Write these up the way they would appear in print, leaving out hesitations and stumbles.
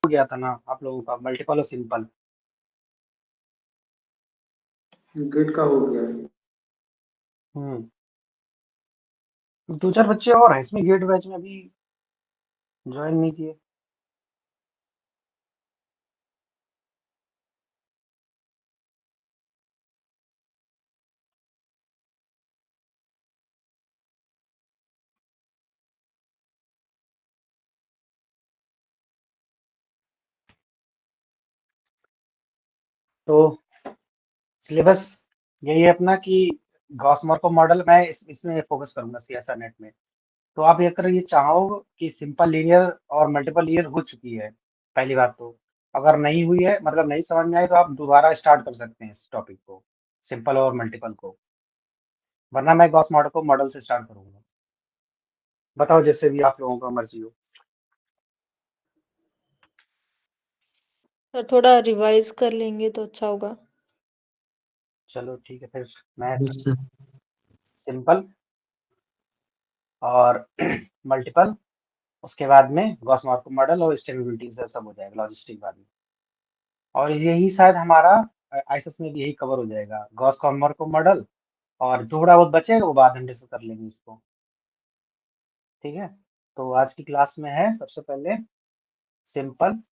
गया था ना आप लोगों का, मल्टीपल और सिंपल। गेट का हो गया है। हम्म। दो चार बच्चे और हैं इसमें गेट बैच में अभी ज्वाइन नहीं किए। तो सिलेबस यही है अपना कि गॉस मॉर्को मॉडल, मैं इसमें फोकस करूंगा सीएसआर नेट में। तो आप अगर ये चाहो कि सिंपल लीनियर और मल्टीपल लीनियर हो चुकी है, पहली बात तो अगर नहीं हुई है, मतलब नहीं समझ में आए, तो आप दोबारा स्टार्ट कर सकते हैं इस टॉपिक को, सिंपल और मल्टीपल को। वरना मैं गॉस मॉडल को मॉडल से स्टार्ट करूंगा। बताओ, जैसे भी आप लोगों का मर्जी हो। सर थोड़ा रिवाइज कर लेंगे तो अच्छा होगा। चलो ठीक है, फिर मैं यस सर। सिंपल और मल्टीपल, उसके बाद में गॉस मॉर्को मॉडल और स्टेबिलिटी से सब हो जाएगा, लॉजिस्टिक बाद में। और यही शायद हमारा आईएसएस में भी यही कवर हो जाएगा, गॉस मॉर्को मॉडल। और थोड़ा बहुत बचेगा वो बाद में डिस्कस कर लेंगे इसको। ठीक है। तो आज की क्लास में है सबसे पहले सिंपल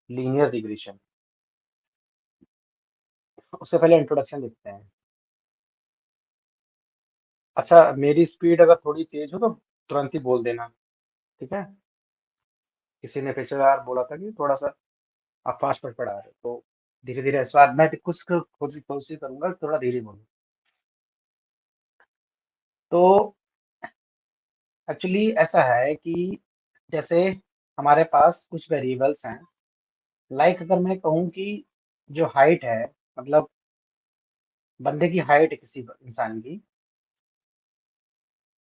लीनियर रिग्रेशन। उससे पहले इंट्रोडक्शन देखते हैं। अच्छा, मेरी स्पीड अगर थोड़ी तेज हो तो तुरंत ही बोल देना, ठीक है। किसी ने पिछली बार बोला था कि थोड़ा सा आप फास्ट पढ़ा रहे हो, तो धीरे धीरे इस बार मैं भी कुछ कोशिश करूंगा थोड़ा धीरे बोलूं। तो एक्चुअली ऐसा है कि जैसे हमारे पास कुछ वेरिएबल्स हैं। लाइक अगर मैं कहूँ कि जो हाइट है, मतलब बंदे की हाइट है किसी इंसान की,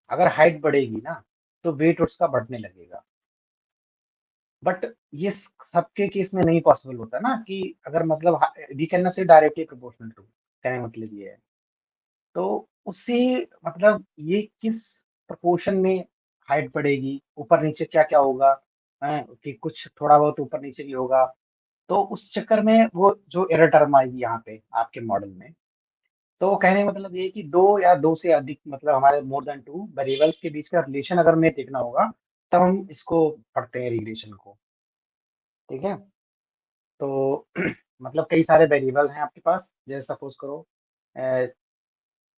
अगर हाइट बढ़ेगी ना तो वेट उसका बढ़ने लगेगा। बट ये सबके केस में नहीं पॉसिबल होता ना, कि अगर मतलब वी कैन नॉट से डायरेक्टली प्रोपोर्शनल टू, कहने का मतलब ये है। तो उससे मतलब ये किस प्रोपोर्शन में हाइट बढ़ेगी, ऊपर नीचे क्या क्या होगा, कि कुछ थोड़ा बहुत ऊपर नीचे भी होगा। तो उस चक्कर में वो जो एरर टर्म आएगी यहाँ पे आपके मॉडल में। तो कहने का मतलब ये है कि दो या दो से अधिक, मतलब हमारे मोर देन टू वेरिएबल्स के बीच का रिलेशन अगर हमें देखना होगा, तब हम इसको पढ़ते हैं रिलेशन को। ठीक है। तो मतलब कई सारे वेरिएबल हैं आपके पास, जैसे सपोज करो अ,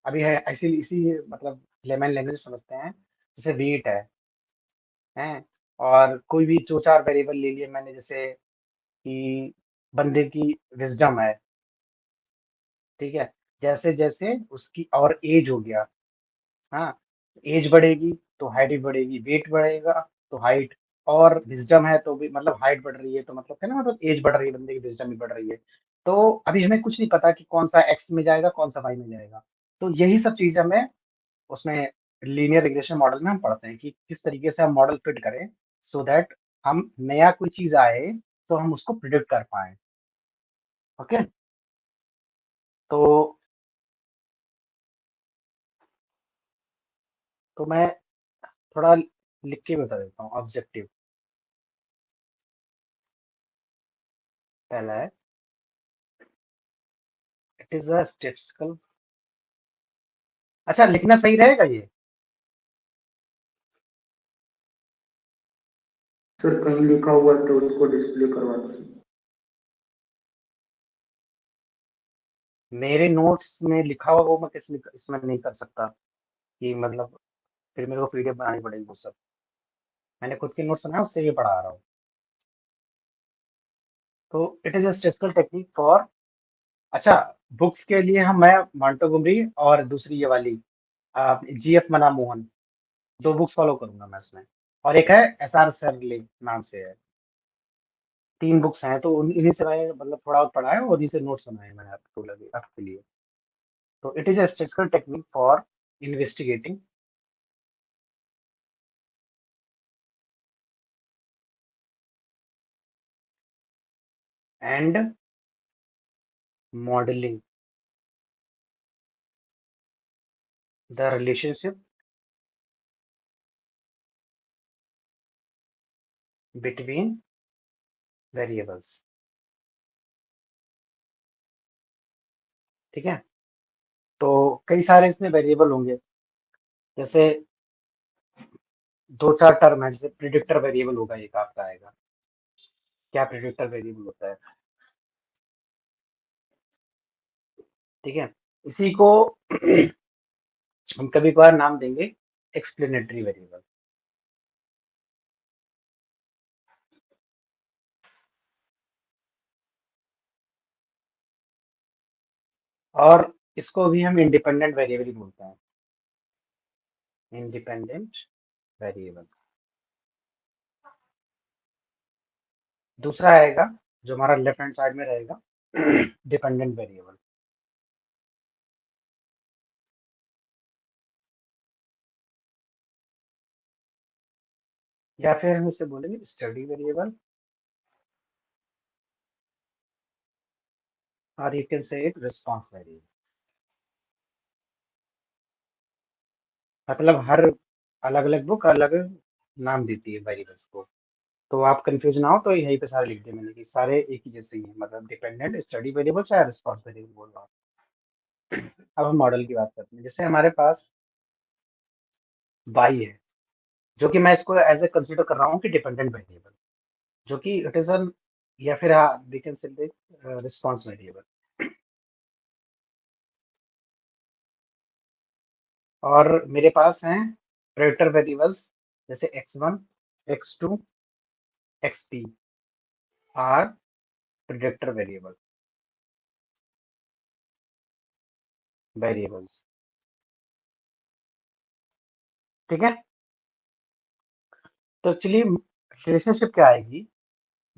अभी है ऐसी इसी मतलब लेमन लैंग्वेज समझते हैं, जैसे वेट है। और कोई भी दो चार वेरिएबल ले लिए मैंने, जैसे कि बंदे की विजडम है। ठीक है। जैसे जैसे उसकी और एज हो गया, हाँ, एज बढ़ेगी तो हाइट भी बढ़ेगी, वेट बढ़ेगा तो हाइट, और विजडम है तो भी मतलब हाइट बढ़ रही है, तो मतलब है ना, मतलब एज बढ़ रही है, बंदे की विजडम भी बढ़ रही है। तो अभी हमें कुछ नहीं पता कि कौन सा एक्स में जाएगा कौन सा वाई में जाएगा। तो यही सब चीजें हमें उसमें लीनियर रिग्रेशन मॉडल में हम पढ़ते हैं कि किस तरीके से हम मॉडल फिट करें, सो दैट हम नया कोई चीज आए तो हम उसको प्रिडिक्ट कर पाए। ओके। तो मैं थोड़ा लिख के बता देता हूँ। ऑब्जेक्टिव पहला है, इट इज अ स्टेटिस्टिकल। अच्छा, लिखना सही रहेगा ये? सर कहीं लिखा हुआ है तो उसको डिस्प्ले करवा दीजिए। मेरे नोट्स में लिखा हुआ वो मैं इसमें नहीं कर सकता, कि मतलब फिर मेरे को पीडीएफ बनानी पड़ेगी वो सब। मैंने खुद के नोट्स बनाए, उससे ये पढ़ा रहा हूँ। तो it is a statistical technique for, अच्छा, बुक्स के लिए हम मैं मॉन्टेगोमरी और दूसरी ये वाली जीएफ मना मोहन, दो बुक्स फॉलो करूंगा मैं इसमें। और एक है एसआर सरले नाम से है। तीन बुक्स हैं, तो इन्हीं से मैं मतलब थोड़ा बहुत पढ़ा है और इन्हीं से नोट्स बनाए हैं मैंने आपको लगे आपके लिए। तो it is a statistical technique for investigating and modeling the relationship between variables. ठीक है, तो कई सारे इसमें वेरिएबल होंगे, जैसे 2-4 टर्म है, जैसे प्रिडिक्टर वेरिएबल होगा, एक आपका आएगा। क्या प्रिडिक्टर वेरिएबल होता है? ठीक है, इसी को हम कभी कभार नाम देंगे एक्सप्लेनेटरी वेरिएबल। और इसको भी हम इंडिपेंडेंट वेरिएबल ही बोलते हैं, इंडिपेंडेंट वेरिएबल। दूसरा आएगा जो हमारा लेफ्ट हैंड साइड में रहेगा, डिपेंडेंट वेरिएबल। या फिर हम इसे बोलेंगे स्टडी वेरिएबल, और you can say it response variable. मतलब हर अलग अलग बुक अलग नाम देती है वेरिएबल्स को, तो आप कंफ्यूज ना हो, तो यहीं पे सारे लिख दिए मैंने कि सारे एक ही जैसे ही हैं, मतलब डिपेंडेंट स्टडी वेरिएबल चाहे रिस्पांस वेरिएबल बोल रहा हूँ। अब हम मॉडल की बात करते हैं। जैसे हमारे पास y है, जो कि मैं इसको एज ए कंसीडर कर रहा हूँ कि डिपेंडेंट वेरिएबल, जो कि इट इज एन, या फिर we can say response variable. और मेरे पास हैं प्रेडिक्टर वेरिएबल्स, जैसे x1, x2, xp are predictor variables. ठीक है, तो चलिए रिलेशनशिप क्या आएगी,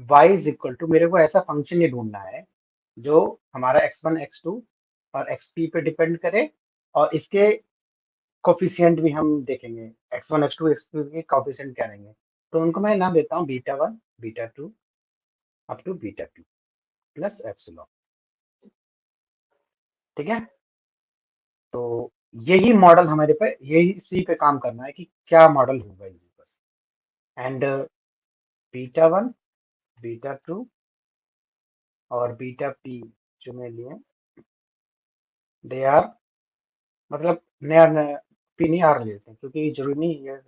y इज इक्वल टू, मेरे को ऐसा फंक्शन ये ढूंढना है जो हमारा x1, x2 और xp पे डिपेंड करे, और इसके कोफिशिएंट भी हम देखेंगे, x1, x2, xp के कोफिशिएंट क्या रहेंगे। तो उनको मैं नाम देता हूँ beta 1, beta 2 up to beta 2 plus epsilon. ठीक है, तो यही मॉडल हमारे पे, यही इसी पे काम करना है कि क्या मॉडल होगा ये बस। एंड बीटा 1, बीटा 2 और बीटा p जो मैं लिए, दे आर, मतलब नया नया p नहीं आर लेते हैं, क्योंकि जरूरी नहीं है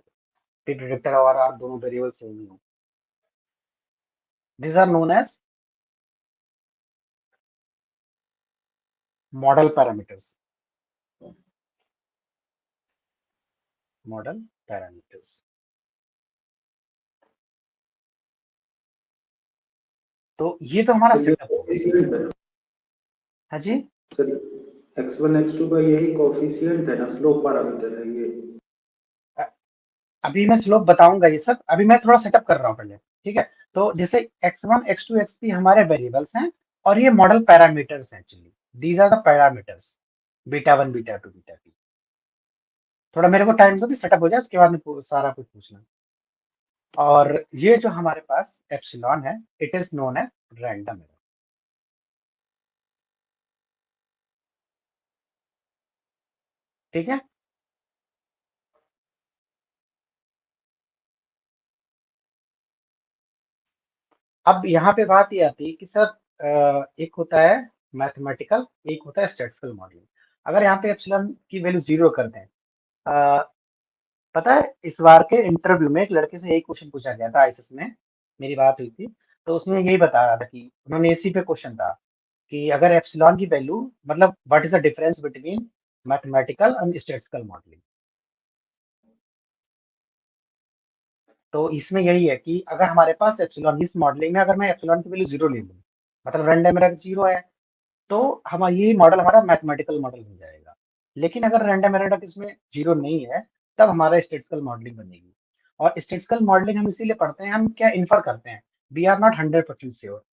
p प्रेडिक्टर और आर दोनों वेरिएबल सेम ही हो। This are known as model parameters, model parameters. तो ये तो हमारा सर ये सेटअप हो गया। कोफिशिएंट है। हाँ जी, सर x1 x2 का यही कोफिशिएंट है ना, स्लोप पैरामीटर है ये। अ- अभी मैं स्लोप बताऊंगा ये सब, अभी मैं थोड़ा सेटअप कर रहा हूँ पहले। ठीक है, तो जैसे x1, x2, xp हमारे वेरिएबल्स हैं, और ये मॉडल पैरामीटर्स हैं। Actually these are the parameters, beta 1, beta 2, beta 3। थोड़ा मेरे को टाइम दो कि सेटअप हो जाए, उसके बाद में सारा कुछ पूछना। और ये जो हमारे पास एप्सिलॉन है, it is known as random error. ठीक है, अब यहाँ पे बात ये आती है कि सर एक होता है मैथमेटिकल, एक होता है स्टैटिस्टिकल मॉडलिंग। अगर यहाँ पे एप्सिलॉन की वैल्यू 0 कर दें, अ, पता है इस बार के इंटरव्यू में एक लड़के से यही क्वेश्चन पूछा गया था, आईसीएस में मेरी बात हुई थी, तो उसमें यही बता रहा था कि उन्होंने इसी पे क्वेश्चन था कि अगर एप्सिलॉन की वैल्यू, मतलब what is the difference between mathematical and statistical modelling. तो इसमें यही है कि अगर हमारे पास एप्सिलॉन, इस मॉडलिंग में अगर मैं एप्सिलॉन की वैल्यू 0 ले लूँ, मतलब रैंडम एरर 0 है, तो हमारा यही मॉडल हमारा मैथमेटिकल मॉडल बन जाएगा। लेकिन अगर रैंडम एरर इसमें 0 नहीं है, तब हमारा स्टैटिस्टिकल मॉडलिंग बनेगी। और स्टैटिस्टिकल मॉडलिंग हम इसीलिए पढ़ते हैं, हम क्या इन्फर करते हैं, we are not 100% sure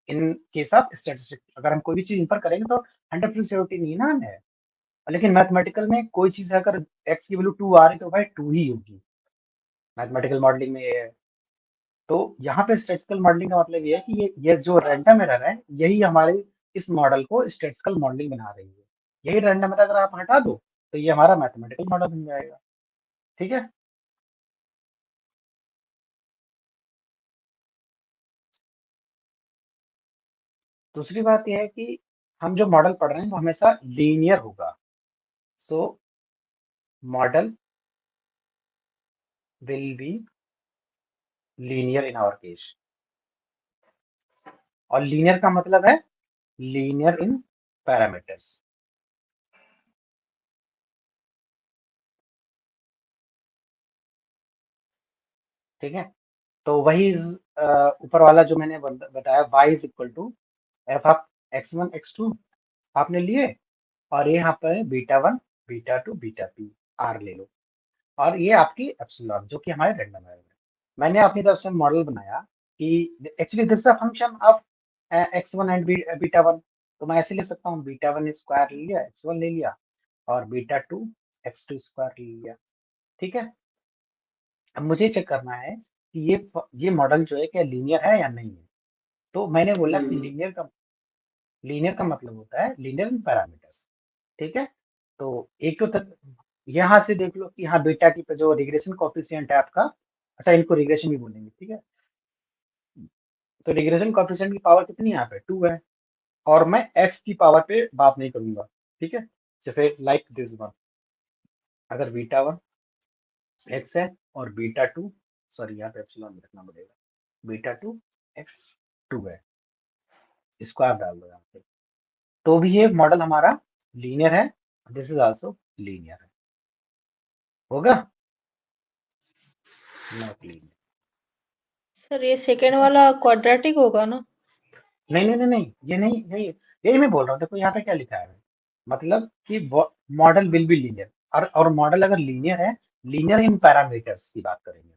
in case of statistics. अगर हम कोई भी चीज इन्फर करेंगे तो 100% श्योरिटी नहीं है ना हमें। लेकिन मैथमेटिकल में कोई चीज है, अगर एक्स की वैल्यू 2 आ रही है तो भाई 2 ही होगी, मैथमेटिकल मॉडलिंग में ये है। तो यहाँ पे स्टैटिस्टिकल मॉडलिंग का मतलब ये है कि ये जो रैंडम एरर है, यही हमारे इस मॉडल को स्टैटिस्टिकल मॉडलिंग बना रही है। यही रैंडम एरर अगर आप हटा दो, तो ये हमारा मैथमेटिकल मॉडल बन जाएगा। ठीक है, दूसरी बात यह है कि हम जो मॉडल पढ़ रहे हैं वो हमेशा लीनियर होगा। So model will be linear in our case, और लीनियर का मतलब है लीनियर इन पैरामीटर्स। ठीक है, तो वही ऊपर वाला जो मैंने बताया y is equal to F of x1 x2 आपने लिए, और ये यहाँ पर बीटा 1 बीटा 2 बीटा 3 आर ले लो, और ये आपकी एप्सिलॉन जो कि हमारे रैंडम है। मैंने अपनी तरफ से मॉडल बनाया कि actually this is a function of x1 and beta 1, तो मैं ऐसे ले सकता हूँ बीटा 1 स्क्वायर ले लिया, x1 ले लिया, और बीटा 2 x2 स्क्वायर ले लिया। ठीक है, अब मुझे चेक करना है कि ये मॉडल जो है क्या लीनियर है या नहीं है। तो मैंने बोला कि लीनियर का मतलब होता है लीनियर इन पैरामीटर्स। ठीक है, तो एक तो यहाँ से देख लो कि हाँ बीटा की जो रिग्रेशन कोफिशिएंट है आपका, अच्छा इनको रिग्रेशन भी बोलेंगे। ठीक है, तो रिग्रेशन कोफिशिएंट की पावर कितनी है यहाँ पे 2 है, और मैं x की पावर पे बात नहीं करूंगा। ठीक है, जैसे लाइक दिस वन, अगर बीटा 1 x है और बीटा 2, सॉरी यहाँ पे एप्सिलॉन रखना पड़ेगा, बीटा 2 x2 है, स्क्वायर डाल दो यहाँ पे, तो भी ये मॉडल हमारा लीनियर है, दिस इज आल्सो लीनियर है, होगा नॉट लीनियर। सर ये सेकेंड वाला क्वाड्रेटिक होगा ना? नहीं नहीं नहीं नहीं, ये नहीं नहीं, यही मैं बोल रहा हूँ। देखो यहाँ पे क्या लिखा है, मतलब कि मॉडल विल बी लीनियर, और मॉडल अगर लीनियर है, लीनियर इन पैरामीटर्स की बात करेंगे।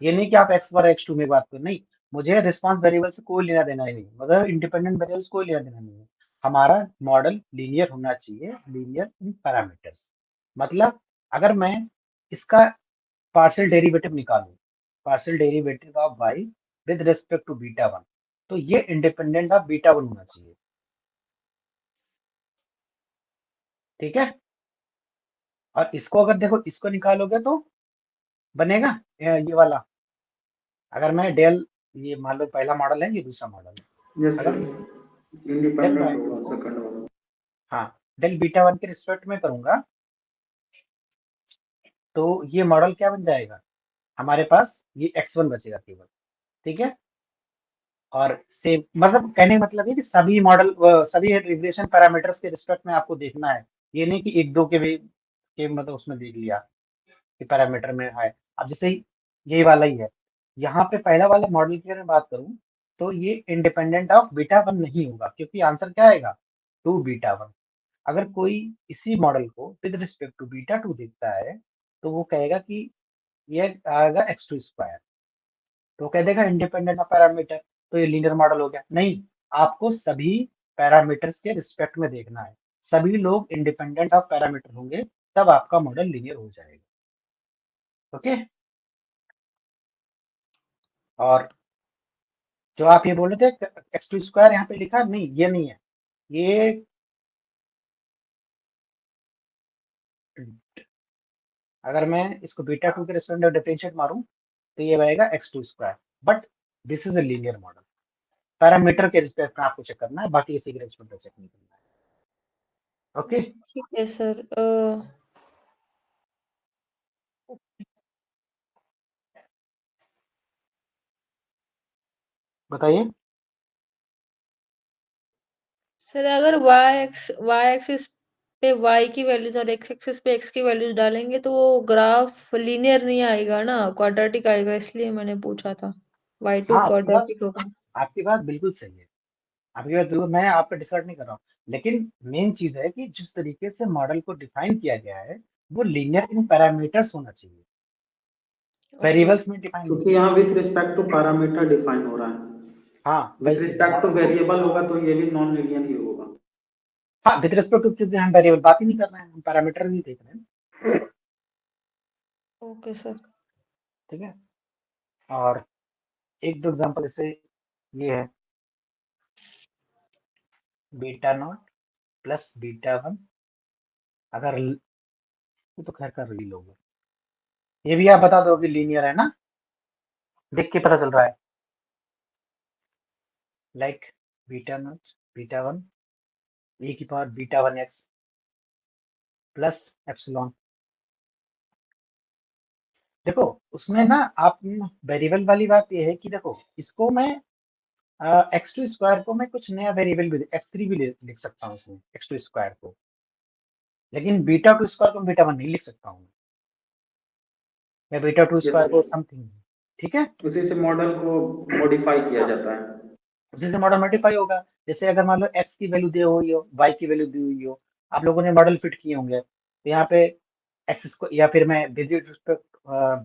ये नहीं कि आप x1 x2 में बात करो, नहीं, मुझे रिस्पांस वेरिएबल से कोई लेना देना ही नहीं, मतलब इंडिपेंडेंट वेरिएबल से कोई लेना देना नहीं है। हमारा मॉडल लीनियर होना चाहिए, लीनियर इन पैरामीटर्स। मतलब अगर मैं इसका पार्शियल डेरिवेटिव निकालूं, partial derivative of y with respect to beta 1, तो ये इंडिपेंडेंट ऑफ बीटा 1 होना चाहिए। ठीक है, और इसको अगर देखो इसको निकालोगे तो बनेगा ये वाला, अगर मैं डेल, ये मान लो पहला मॉडल है, ये दूसरा मॉडल है, यस अगर सर, डेल इंडिपेंडेंट होगा सेकंड वाला। हाँ डेल बीटा 1 के रिस्पेक्ट में करूंगा, तो ये मॉडल क्या बन जाएगा, हमारे पास ये x1 बचेगा केवल। ठीक है, और सेम मतलब कहने का मतलब है कि सभी मॉडल सभी रिग्रेशन पैरामीटर्स के रिस्पेक्ट में आपको देखना है, ये नहीं कि एक दो के भी के मतलब उसमें देख लिया कि पैरामीटर में है। अब जैसे यही वाला ही है, यहाँ पे पहला वाला मॉडल की अगर मैं बात करूं, तो ये इंडिपेंडेंट ऑफ बीटा 1 नहीं होगा, क्योंकि आंसर क्या आएगा 2 बीटा 1। अगर कोई इसी मॉडल को विद रिस्पेक्ट टू बीटा 2 देखता है, तो वो कहेगा कि ये आएगा x2 स्क्वायर, तो कह देगा इंडिपेंडेंट ऑफ पैरामीटर, तो ये लीनियर मॉडल हो गया। नहीं, आपको सभी पैरामीटर्स के रिस्पेक्ट में देखना है, सभी लोग इंडिपेंडेंट ऑफ पैरामीटर होंगे, तब आपका मॉडल लीनियर हो जाएगा। ओके, और जो आप ये बोल रहे थे x2 स्क्वायर यहाँ पे लिखा, नहीं ये नहीं है, ये अगर मैं इसको बीटा 2 के रिस्पेक्ट में डिफरेंशिएट मारूं, तो ये आएगा x2 square, but this is a linear model. Parameter के रिस्पेक्ट में आपको चेक करना है, बाकी इसी के रिस्पेक्ट में चेक नहीं करना है। ओके, ठीक है सर। बताइए। सर अगर y एक्सिस पे y की वैल्यूज और x एक्सिस पे x की वैल्यूज डालेंगे तो वो ग्राफ लीनियर नहीं आएगा ना, क्वाड्रेटिक आएगा, इसलिए मैंने पूछा था। y2 हाँ क्वाड्रेटिक होगा। आपकी बात बिल्कुल सही है, आपकी बात बिल्कुल, मैं आपका डिस्कस नहीं कर रहा हूँ, लेकिन मेन चीज है कि जिस तरीके से मॉडल को डिफाइन किया गया है, वो लीनियर इन पैरामीटर्स होना चाहिए, ओके वेरिएबल्स सर। में डिफाइन नहीं क्योंकि होना यहाँ चाहिए। With respect to parameter define हो रहा है, हाँ विथ वही चीज है, रिस्पेक्ट टू वेरिएबल होगा तो ये भी नॉन लीनियर ही होगा। हाँ विद रिस्पेक्ट टू, क्योंकि हम वेरिएबल बात ही नहीं कर रहे हैं, हम पैरामीटर नहीं देख रहे हैं। Okay sir. ठीक है, और एक दो एग्जांपल जैसे ये है बीटा 0 प्लस बीटा 1, अगर ये तो खैर कर रही लोग, ये भी आप बता दो कि लीनियर है ना, देख के पता चल रहा है, like beta not beta one a की power beta one X plus epsilon. देखो उसमें ना आप वेरिएबल वाली बात ये है कि देखो इसको मैं एक्स टू स्क्वायर को मैं कुछ नया वेरिएबल भी एक्स थ्री भी लिख सकता हूँ इसमें एक्स टू स्क्वायर को, लेकिन बीटा टू स्क्वायर को बीटा वन नहीं लिख सकता हूँ मैं बीटा टू स्क्वायर को समथिंग। ठीक है, उसी से मॉडल को मॉडिफाई किया जाता है। उसी से मॉडल मॉडिफाई होगा। जैसे अगर मान लो एक्स की वैल्यू दी हुई हो, वाई की वैल्यू दी हुई हो, आप लोगों ने मॉडल फिट किए होंगे, तो यहाँ पे एक्स को या फिर मैं विद रिस्पेक्ट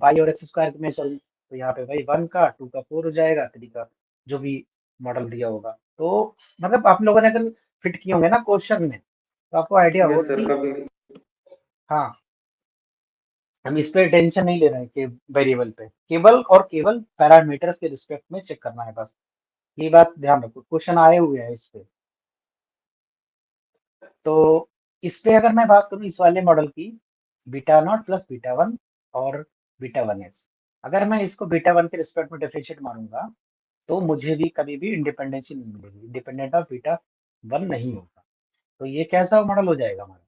वाई और एक्स स्क्वायर में चलूँ, तो यहाँ पे भाई 1 का 2 का 4 हो जाएगा, 3 का जो भी मॉडल दिया होगा। तो मतलब आप लोगों ने अगर फिट किए होंगे ना क्वेश्चन में, तो आपको आइडिया होगा यस सर, कि कभी हाँ हम इस पे टेंशन नहीं ले रहे हैं कि वेरिएबल पे, केवल और केवल पैरामीटर्स के रिस्पेक्ट में चेक करना है बस। ये बात ध्यान रखो, क्वेश्चन आए हुए हैं इस पे। तो इस पे अगर मैं बात करूं इस वाले मॉडल की, beta not plus beta one और बीटा वन एक्स, अगर मैं इसको बीटा वन के रिस्पेक्ट में डिफरेंशिएट मारूंगा, तो मुझे भी कभी भी इंडिपेंडेंसी नहीं मिलेगी, इंडिपेंडेंट ऑफ बीटा वन नहीं होगा। तो ये कैसा मॉडल हो जाएगा हमारा,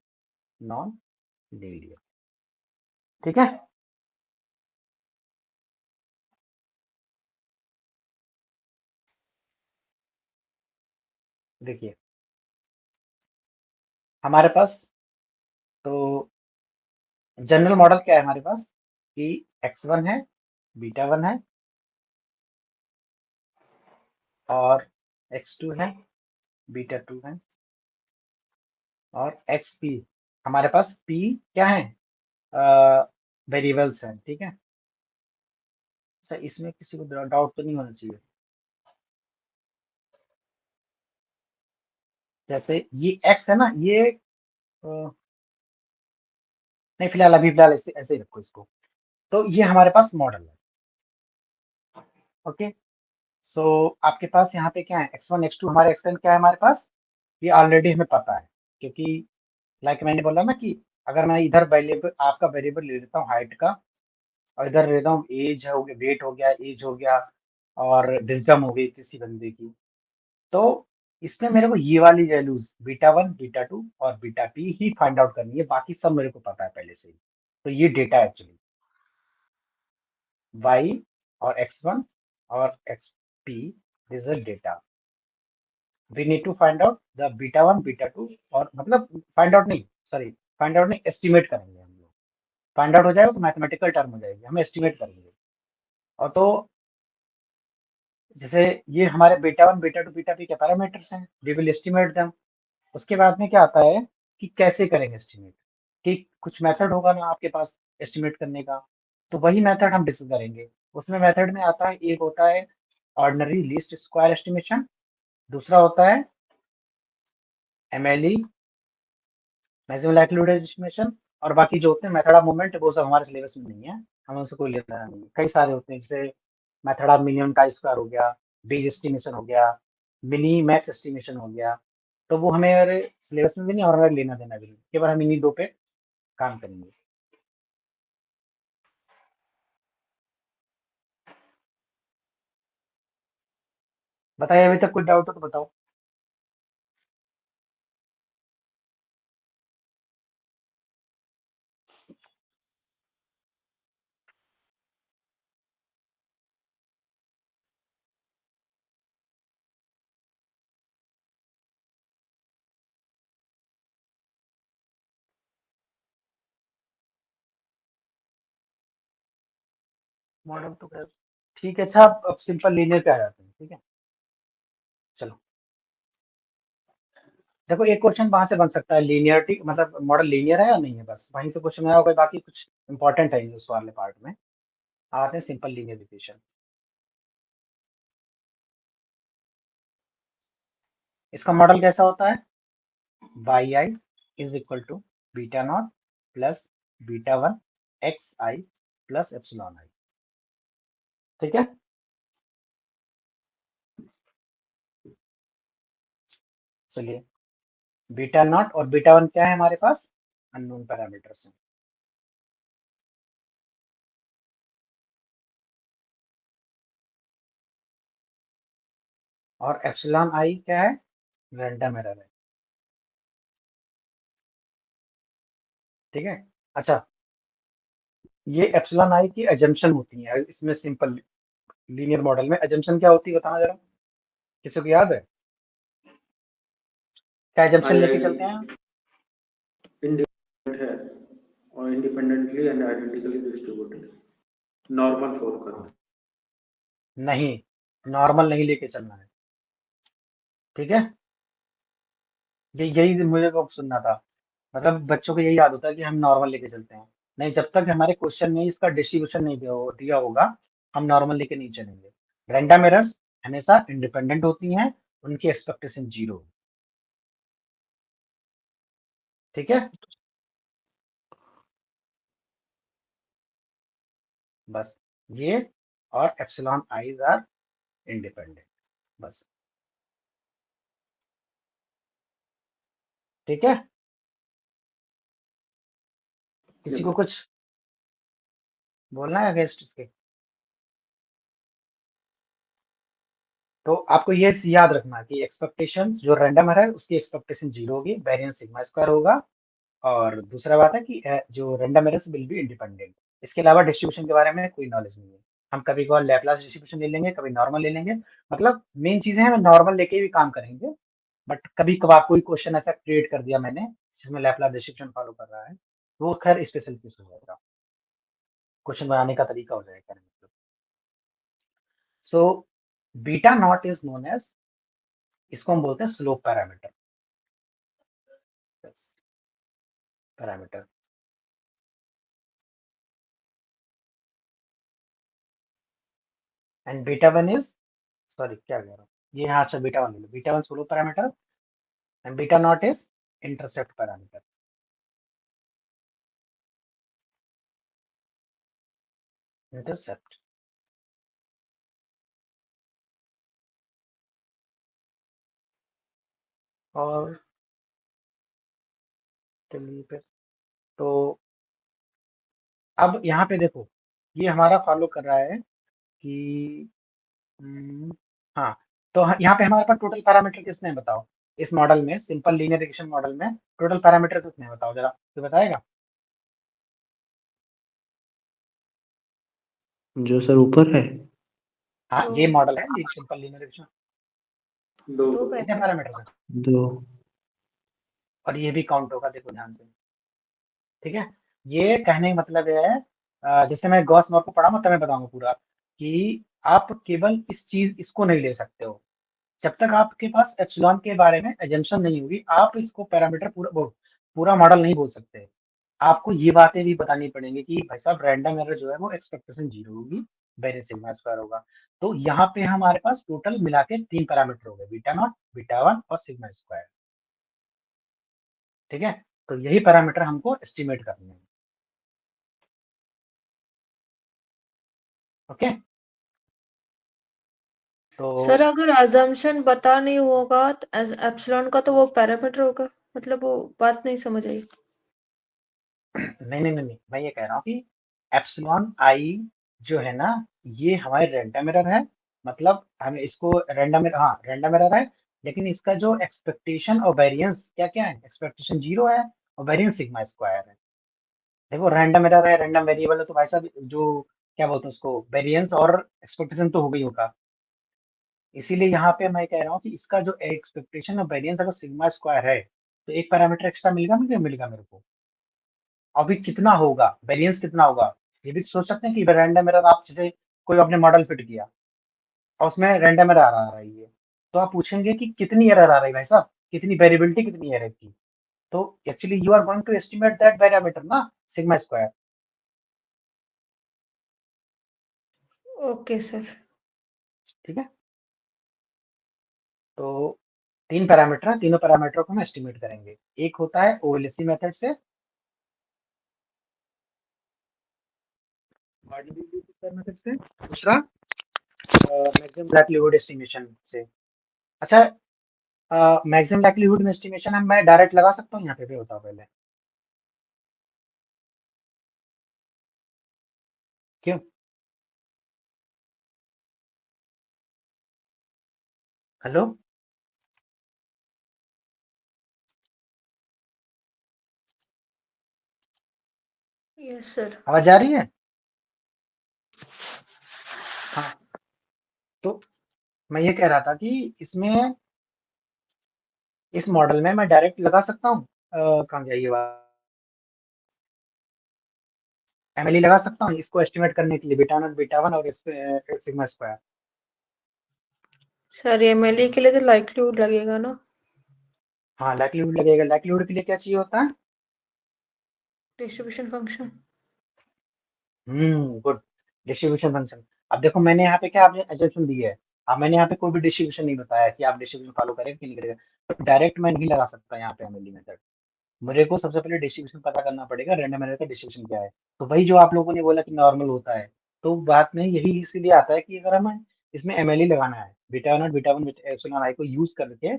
नॉन लीनियर। ठीक है, देखिए हमारे पास तो जनरल मॉडल क्या है हमारे पास कि एक्स वन है, बीटा वन है और एक्स टू है, बीटा टू है और एक्स पी। हमारे पास पी क्या है, वेरिएबल्स हैं। ठीक है, अच्छा इसमें किसी को डाउट तो नहीं होना चाहिए। जैसे ये एक्स है ना, ये नहीं फिलहाल अभी फिलहाल ऐसे ऐसे ही रखो इसको। तो ये हमारे पास मॉडल है। ओके, सो आपके पास यहाँ पे क्या है, एक्स वन एक्स टू, हमारे एक्स एन क्या है हमारे पास, ये ऑलरेडी हमें पता है। क्योंकि लाइक मैंने बोला ना कि अगर मैं इधर वेरिएबल आपका वेरिएबल ले लेता हूँ हाइट का, और इधर लेता हूँ एज हो गया, वेट हो गया, एज हो गया और विजडम हो गई किसी बंदे की, तो इसमें मेरे को ये वाली values beta one beta two और बीटा पी ही फाइंड आउट करनी है, बाकी सब मेरे को पता है पहले से ही। तो ये डेटा एक्चुअली वाई और एक्स वन और X P, this is data we need to find out the beta one beta two, और मतलब फाइंड आउट नहीं, सॉरी फाइंड आउट नहीं, एस्टिमेट करेंगे हम लोग। फाइंड आउट हो जाएगा तो मैथमेटिकल टर्म हो जाएगी, हम एस्टिमेट करेंगे। और तो जैसे ये हमारे beta one beta to beta P के पैरामीटर्स हैं, वी विल एस्टिमेट देम। उसके बाद में क्या आता है कि कैसे करेंगे एस्टिमेट, कि कुछ मेथड होगा ना आपके पास एस्टिमेट करने का, तो वही मेथड हम डिस्कस करेंगे। उसमें मेथड में आता है, एक होता है ऑर्डिनरी लीस्ट स्क्वायर एस्टिमेशन, दूसरा होता है एमएलई मैक्सिमम लाइक्लीहुड एस्टिमेशन, और बाकी जो होते हैं मेथड ऑफ मूवमेंट, वो सब हमारे सिलेबस में नहीं है, हमें उससे कोई लेना नहीं है। कई सारे होते हैं, जैसे मेथड ऑफ मिनिमम का स्क्वायर हो गया, बेज एस्टिमेशन हो गया, मिनी मैक्स एस्टिमेशन हो गया, तो वो हमें सिलेबस में भी नहीं और हमें लेना देना भी नहीं, केवल हम इन्हीं दो पे काम करेंगे। बताइए अभी तक कोई डाउट हो तो बताओ। मॉडल तो खैर ठीक है। अच्छा अब सिंपल लीनियर पे आ जाते हैं। ठीक है, चलो देखो एक क्वेश्चन वहां से बन सकता है, लीनियरिटी मतलब मॉडल लीनियर है या नहीं है, बस वहीं से क्वेश्चन आया होगा, बाकी कुछ इंपॉर्टेंट है नहीं उस वाले पार्ट में। आते हैं सिंपल लीनियर इक्वेशन। इसका मॉडल कैसा होता है, Y I is equal to beta not plus beta one X I plus epsilon I. ठीक है, चलिए बीटा नॉट और बीटा वन क्या है हमारे पास, अननोन पैरामीटर्स हैं। और एप्सिलॉन आई क्या है? रैंडम एरर है। ठीक है। अच्छा, ये एप्सिलॉन आई की एजम्पशन होती है इसमें। सिंपल लीनियर मॉडल में एजम्पशन क्या होती है बताना जरा, किसी को याद है? क्या एजम्पशन लेके आई चलते हैं? इंडिपेंडेंट है और independently and identically distributed, normal for करना। नहीं, नॉर्मल नहीं लेके चलना है। ठीक है, ये यही मुझे को सुनना था। मतलब बच्चों को यही याद होता है कि हम नॉर्मल लेके चलते हैं। नहीं, जब तक हमारे क्वेश्चन में इसका डिस्ट्रीब्यूशन नहीं दिया होगा, हम नॉर्मल लेके नहीं चलेंगे। रैंडम एरर्स हमेशा इंडिपेंडेंट होती हैं, उनकी एक्सपेक्टेशन 0। ठीक है, बस ये और एप्सिलॉन आईज आर इंडिपेंडेंट, बस। ठीक है, किसी यस को कुछ बोलना है अगेंस्ट इसके? तो आपको ये याद रखना कि एक्सपेक्टेशन जो रैंडम है उसकी एक्सपेक्टेशन 0 होगी, वेरिएंस सिग्मा स्क्वायर होगा। और दूसरा बात है कि जो random errors will be independent. इसके अलावा डिस्ट्रीब्यूशन के बारे में कोई नॉलेज नहीं है। हम कभी कभार लैपलास डिस्ट्रीब्यूशन ले लेंगे, कभी नॉर्मल ले लेंगे। मतलब मेन चीजें हैं, नॉर्मल लेके भी काम करेंगे। बट कभी कभार कोई क्वेश्चन ऐसा क्रिएट कर दिया मैंने जिसमें लैपलास डिस्ट्रीब्यूशन फॉलो कर रहा है, तो वो खैर स्पेशल केस हो जाएगा, क्वेश्चन बनाने का तरीका हो जाएगा। So beta naught is known as, इसको हम बोलते हैं slope parameter. Parameter and beta one is, sorry क्या कह रहा हूँ, ये यहाँ से beta one, beta one slope parameter and beta naught is intercept parameter. Intercept, और चलिए फिर, तो अब यहाँ पे देखो, ये हमारा फॉलो कर रहा है कि हाँ, तो यहाँ पे हमारे पास टोटल पैरामीटर कितने हैं बताओ? इस मॉडल में, सिंपल लीनियर रिग्रेशन मॉडल में टोटल पैरामीटर कितने हैं बताओ जरा, तो बताएगा? जो सर ऊपर है। हाँ, दो ये मॉडल है सिंपल लीनियर रिग्रेशन। दो दो कितने पैरामीटर। पैरामीटर है? 2। और ये भी काउंट होगा, देखो ध्यान से। ठीक है, ये कहने का मतलब ये है, जैसे मैं गॉस मॉड को पढ़ा मैं तुम्हें बताऊंगा पूरा, कि आप केवल इस चीज इसको नहीं ले सकते हो। जब तक आपके पास एप्सिलॉन के बारे में एजम्पशन नहीं होगी, आप इसको पैरामीटर पूरा मॉडल नहीं बोल सकते। आपको ये बातें भी बतानी पड़ेंगी कि भाई साहब रैंडम एरर जो है वो एक्सपेक्टेशन 0 होगी, वेरिएंस सिग्मा स्क्वायर होगा। तो यहाँ पे हमारे पास टोटल मिला के 3 पैरामीटर हो गए, बीटा नॉट, बीटा वन और सिग्मा स्क्वायर। ठीक है, तो यही पैरामीटर हमको एस्टिमेट करने हैं। ओके, तो सर अगर अजम्पशन बता नहीं होगा तो एप्सिलॉन का तो वो पैरामीटर होगा, मतलब वो बात नहीं समझ आई। नहीं नहीं नहीं नहीं, मैं ये कह रहा हूँ कि एप्सिलॉन आई जो है ना, ये हमारे रैंडम एरर है। मतलब हम इसको रैंडम, हाँ रैंडम एरर है, लेकिन इसका जो एक्सपेक्टेशन और वेरिएंस क्या क्या है, एक्सपेक्टेशन 0 है और वेरिएंस सिग्मा स्क्वायर है। देखो रैंडम एरर है, रैंडम वेरिएबल है, तो भाई साहब जो क्या बोलते हैं उसको, वेरिएंस और एक्सपेक्टेशन तो हो गई होगा। इसीलिए यहाँ पे मैं कह रहा हूँ कि इसका जो एक्सपेक्टेशन और वेरिएंस अगर सिग्मा स्क्वायर है, तो एक पैरामीटर एक्स्ट्रा मिलेगा, मुझे मिलेगा मेरे को। अभी कितना होगा, वेरिएंस कितना होगा, ये भी सोच सकते हैं कि रैंडम एरर, आप जैसे कोई आपने मॉडल फिट किया और उसमें रैंडम एरर आ रही है, तो आप पूछेंगे कि कितनी एरर आ रही है भाई साहब, कितनी वेरिएबिलिटी कितनी है एरर की। तो actually you are going to estimate that parameter ना, सिग्मा स्क्वायर। Okay sir. ठीक है, तो 3 पैरामीटर है, तीनों पैरामीटर को हम एस्टिमेट करेंगे। एक होता है ओएलएससी मेथड से, मेथड से, दूसरा मैक्सिमम लाइक्लीहुड एस्टिमेशन से। अच्छा, मैक्सिमम लाइक्लीहुड में एस्टिमेशन हम मैं डायरेक्ट लगा सकता हूँ यहाँ पे भी, बताओ पहले क्यों? Hello, yes sir. आवाज आ रही है? हाँ, तो मैं ये कह रहा था कि इसमें इस मॉडल में मैं डायरेक्ट लगा सकता हूँ, कहाँ गया ये बात, एमएलई लगा सकता हूँ इसको एस्टिमेट करने के लिए, बीटा नॉट बीटा वन और सिग्मा स्क्वायर। सर एमएलई के लिए तो लाइक्लीहुड लगेगा ना? हाँ, लाइक्लीहुड लगेगा। लाइक्लीहुड के लिए क्या चाहिए होता है? Distribution function. Good, distribution function. अब देखो मैंने यहाँ पे क्या आपने एजम्पशन दी है। अब मैंने यहाँ पे कोई भी डिस्ट्रीब्यूशन नहीं बताया कि आप डिस्ट्रीब्यूशन फॉलो करेंगे कि नहीं करेंगे, तो डायरेक्ट मैं नहीं लगा सकता यहाँ पे एमएलई मेथड। मेरे को सबसे पहले डिस्ट्रीब्यूशन पता करना पड़ेगा, रैंडम एरर का डिस्ट्रीब्यूशन क्या है। तो वही जो आप लोगों ने बोला कि नॉर्मल होता है, तो बात में यही इसीलिए आता है कि अगर हमें इसमें एमएलई लगाना है, beta not beta one epsilon I को यूज करके,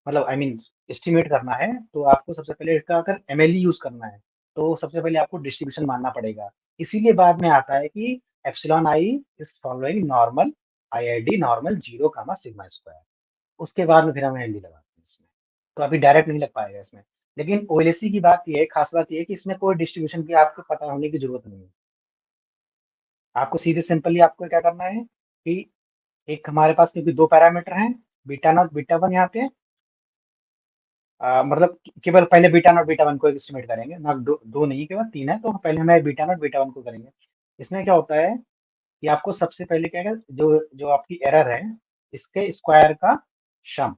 मतलब आई मीन एस्टिमेट करना है, तो आपको सबसे पहले इसका अगर एमएलई यूज करना है, तो सबसे पहले आपको डिस्ट्रीब्यूशन मानना पड़ेगा। इसीलिए बाद में आता है कि epsilon I is following normal IID normal zero comma sigma square. उसके बाद में फिर हम एमएलई लगाते हैं इसमें। तो अभी डायरेक्ट नहीं लग पाएगा इसमें। लेकिन ओएलएससी की बात ये है, खास बात ये है कि इसमें कोई डिस्ट्रीब्यूशन की आपको पता होने की जरूरत नहीं है। आपको सीधे सिंपली आपको क्या करना है कि एक हमारे पास क्योंकि दो पैरामीटर हैं, बीटा नॉट बीटा वन यहाँ पे, मतलब केवल पहले बीटा नॉट बीटा वन को एस्टिमेट करेंगे ना, दो नहीं केवल तीन है, तो पहले हमें बीटा नॉट बीटा वन को करेंगे। इसमें क्या होता है कि आपको सबसे पहले क्या है, जो जो आपकी एरर है इसके स्क्वायर का सम,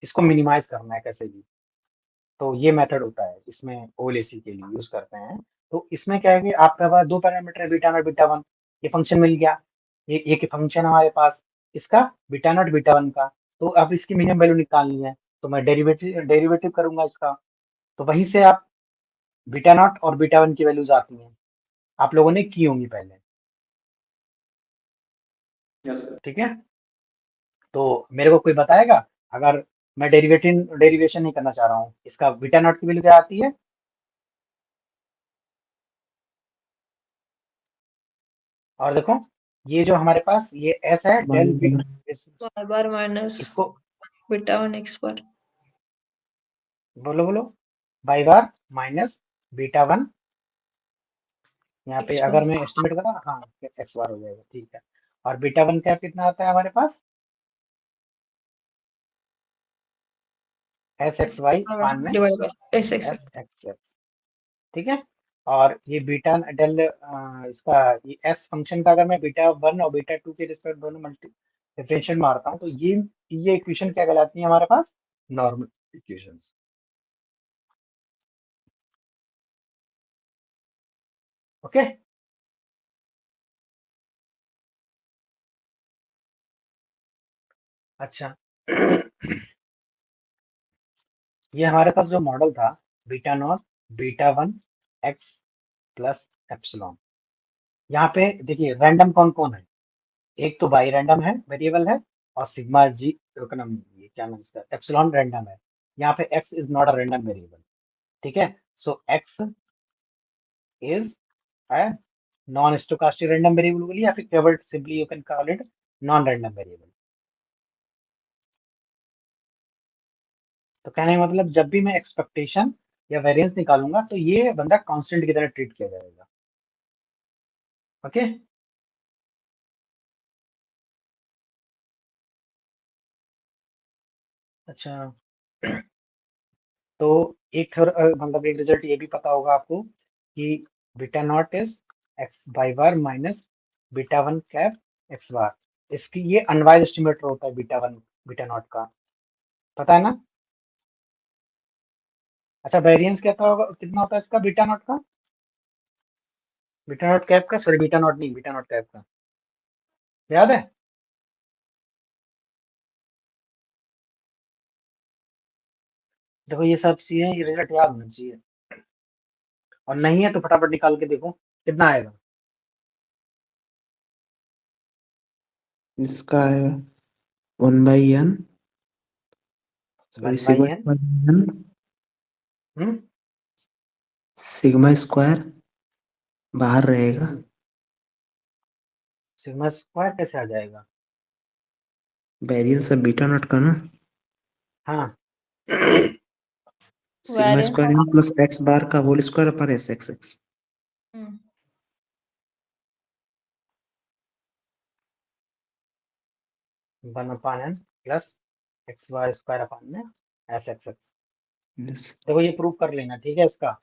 इसको मिनिमाइज करना है कैसे भी। तो ये मेथड होता है इसमें, ओएलएसी के लिए यूज करते हैं। तो इसमें क्या है कि आपके पास दो पैरामीटर है, बीटा नॉट बीटा वन, ये फंक्शन मिल गया, ये एक फंक्शन हमारे पास इसका बीटा नॉट बीटा वन का। तो अब इसकी मिनिमम वैल्यू निकालनी है, तो मैं डेरिवेटिव डेरिवेटिव करूंगा इसका। तो वहीं से आप बीटा नॉट और बीटा वन की वैल्यूज आती हैं, आप लोगों ने की होंगी पहले। Yes sir. ठीक है, तो मेरे को कोई बताएगा, अगर मैं डेरिवेशन नहीं करना चाह रहा हूँ, इसका बीटा नॉट की वैल्यू क्या आती है? और देखो ये जो हमारे पास ये एस है डेल बी, बार बार माइनस इसको बीटा वन एक्स बार। बोलो बोलो, by bar minus beta one, यहाँ पे एक्स अगर बार। मैं एस्टिमेट करा, हाँ एक्स बार हो जाएगा, ठीक है। और बीटा वन का कितना आता है हमारे पास? एस एक्स वाई मान में divide by S x. S X X, ठीक है। और ये बीटा डेल इसका ये एस फंक्शन का अगर मैं बीटा वन और बीटा टू के रिस्पेक्ट दोनों मल्टी डिफरेंशिएट मारता हूँ, तो ये इक्वेशन क्या कहलाती है हमारे पास? Normal equations. ओके, अच्छा। ये हमारे पास जो मॉडल था, beta not beta one X plus epsilon, यहाँ पे देखिए रैंडम कौन कौन है। एक तो बाई रैंडम है, वेरिएबल है, और सिग्मा जी रकम, ये क्या नाम इसका, एप्सिलॉन रैंडम है। यहाँ पे X is not a random variable, ठीक है। So X is a non stochastic random variable बोलिए, या फिर केवल simply you can call it non random variable. तो कहने का मतलब जब भी मैं एक्सपेक्टेशन या वेरिएंस निकालूंगा, तो ये बंदा कांस्टेंट की तरह ट्रीट किया जाएगा। ओके, अच्छा। तो एक मतलब एक रिजल्ट ये भी पता होगा आपको कि beta naught is X by bar minus beta one cap X bar. इसकी ये अनवाइज एस्टिमेटर होता है बीटा वन बीटा नॉट का, पता है ना? अच्छा, वेरिएंस क्या था, कितना होता है इसका बीटा नॉट का, बीटा नॉट कैप का, सॉरी बीटा नॉट नहीं बीटा नॉट कैप का, याद है? देखो ये सब चीजें, ये रिजल्ट याद होना चाहिए, और नहीं है तो फटाफट निकाल के देखो कितना आएगा। इसका है 1/n, sorry one by sigma N, square n, sigma square बाहर रहेगा। सिग्मा स्क्वायर कैसे आ जाएगा? वेरिएंस है बीटा नॉट का ना, हाँ sigma variance square N plus X bar का होल स्क्वायर पर S X X. Hmm 1/n plus X Y square upon में एस एक्स एक्स। यस देखो ये प्रूव कर लेना, ठीक है इसका।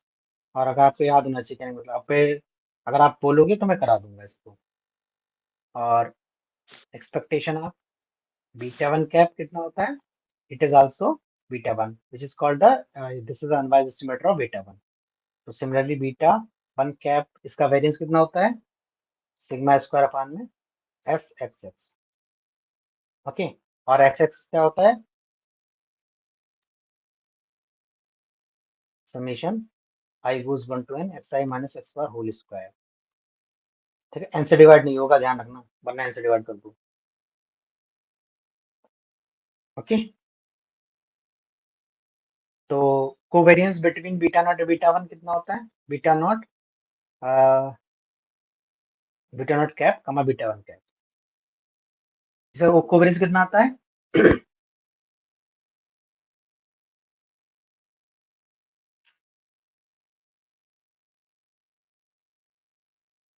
और अगर आपको याद होना चाहिए, मतलब आप पे अगर आप बोलोगे तो मैं करा दूंगा इसको। और expectation of beta one cap कितना होता है? It is also beta one which is called the this is unbiased estimator of beta one. तो सिमिलरली बीटा वन कैप इसका वेरिएंस कितना होता है? सिग्मा स्क्वायर अपॉन में एस एक्स एक्स। ओके, और एक्स एक्स क्या होता है? Summation I goes 1 to n X I minus X bar whole square. ठीक है, एन से डिवाइड नहीं होगा, ध्यान रखना, वरना एन से डिवाइड कर दो। ओके, तो कोवेरिएंस बिटवीन बीटा नॉट और बीटा वन कितना होता है? बीटा नॉट कैप कमा बीटा वन कैप, इसका वो कोवेरिएंस कितना आता है?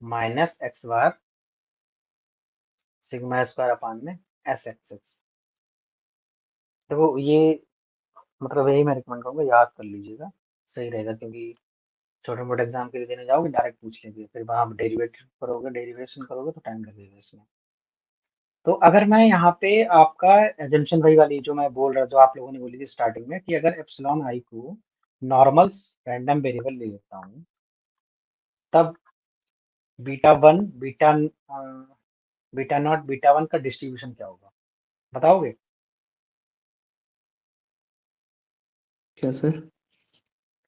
माइनस एक्स बार सिग्मा स्क्वायर अपॉन में एस एक्स एक्स। देखो ये मतलब यही मैं रिकमेंड करूंगा, याद कर लीजिएगा, सही रहेगा। क्योंकि छोटे मोटे एग्जाम के लिए देने जाओगे डायरेक्ट पूछ लेंगे, फिर वहां डेरिवेटिव करोगे, डेरिवेशन करोगे तो टाइम लगेगा इसमें। तो अगर मैं यहाँ पे आपका एजम्पशन वही वाली जो मैं बोल रहा, जो आप लोगों ने बोली थी स्टार्टिंग में, कि अगर एप्सिलॉन आई को नॉर्मल रैंडम वेरिएबल ले लेता हूँ, तब beta one beta not beta one का डिस्ट्रीब्यूशन क्या होगा, बताओगे? क्या सर?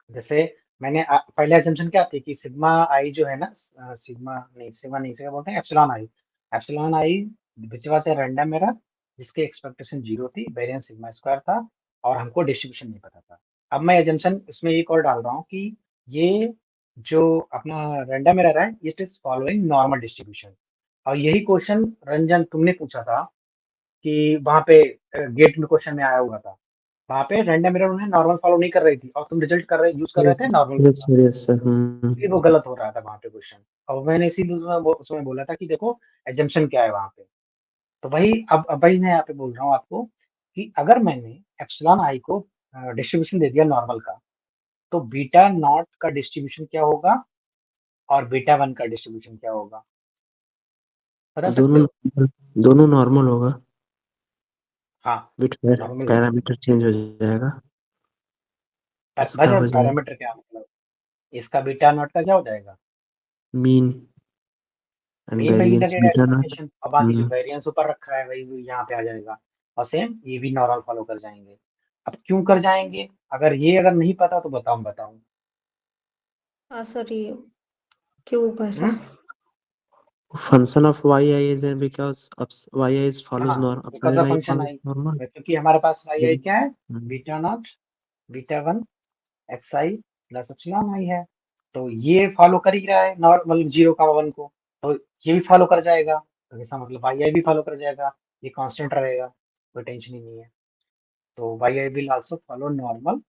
जैसे मैंने पहले एजम्पशन क्या थी कि सिग्मा आई जो है ना, सिग्मा नहीं सिग्मा बोलते हैं epsilon i which was a random error, जिसकी एक्सपेक्टेशन 0 थी, वेरिएंस सिग्मा स्क्वायर था, और हमको डिस्ट्रीब्यूशन नहीं पता था। अब मैं एजम्पशन इसमें एक और डाल रहा हूँ कि ये जो अपना रैंडम एरर है, it is following normal distribution. और यही क्वेश्चन रंजन तुमने पूछा था कि वहां पे गेट में क्वेश्चन में आया हुआ था, वहां पे रैंडम एरर उन्हें नॉर्मल फॉलो नहीं कर रही थी, और तुम रिजल्ट यूज कर रहे थे यस नॉर्मल यस का। Sir, yes sir. इसलिए वो गलत हो रहा था वहां पे क्वेश्चन। और मैंने इसीलिए उसमें बोला था कि देखो एजम्पशन क्या है वहां पे। तो वही अब वही मैं यहाँ पे बोल रहा हूँ आपको कि अगर मैंने एप्सिलॉन आई को डिस्ट्रीब्यूशन दे दिया नॉर्मल का, तो बीटा नॉट का डिस्ट्रीब्यूशन क्या होगा और बीटा वन का डिस्ट्रीब्यूशन क्या होगा, बता सकते दोनों हो? दोनों नॉर्मल होगा, हाँ, बिट नॉर्मल होगा। पैरामीटर चेंज हो जाएगा। इसका भाई हो जाएगा पैरामीटर क्या मतलब, इसका बीटा नॉट का क्या हो जाएगा? मीन एंड मीन वही वेरिएंस लगेगा बीटा नॉट। एक्सपेक्टेशन, और बाकी जो वेरिएंस ऊपर रखा है वही यहाँ पे आ जाएगा। और सेम ये भी नॉर्मल फॉलो कर जाएंगे। अब क्यों कर जाएंगे, अगर नहीं पता तो बताऊं? हाँ सर, ये क्यों कैसा? function of yi is because yi is follows हाँ, norm, because of epsilon I function follows I, normal. क्योंकि हमारे पास वाई आई क्या है? हम्म, beta not beta one X I plus epsilon I है। तो ये फॉलो कर ही रहा है नॉर्मल 0 का 1 को, तो ये भी फॉलो कर जाएगा। तो इसका मतलब वाई आई भी फॉलो कर जाएगा, ये कांस्टेंट रहेगा, कोई टेंशन ही नहीं है। तो Y I will also follow normal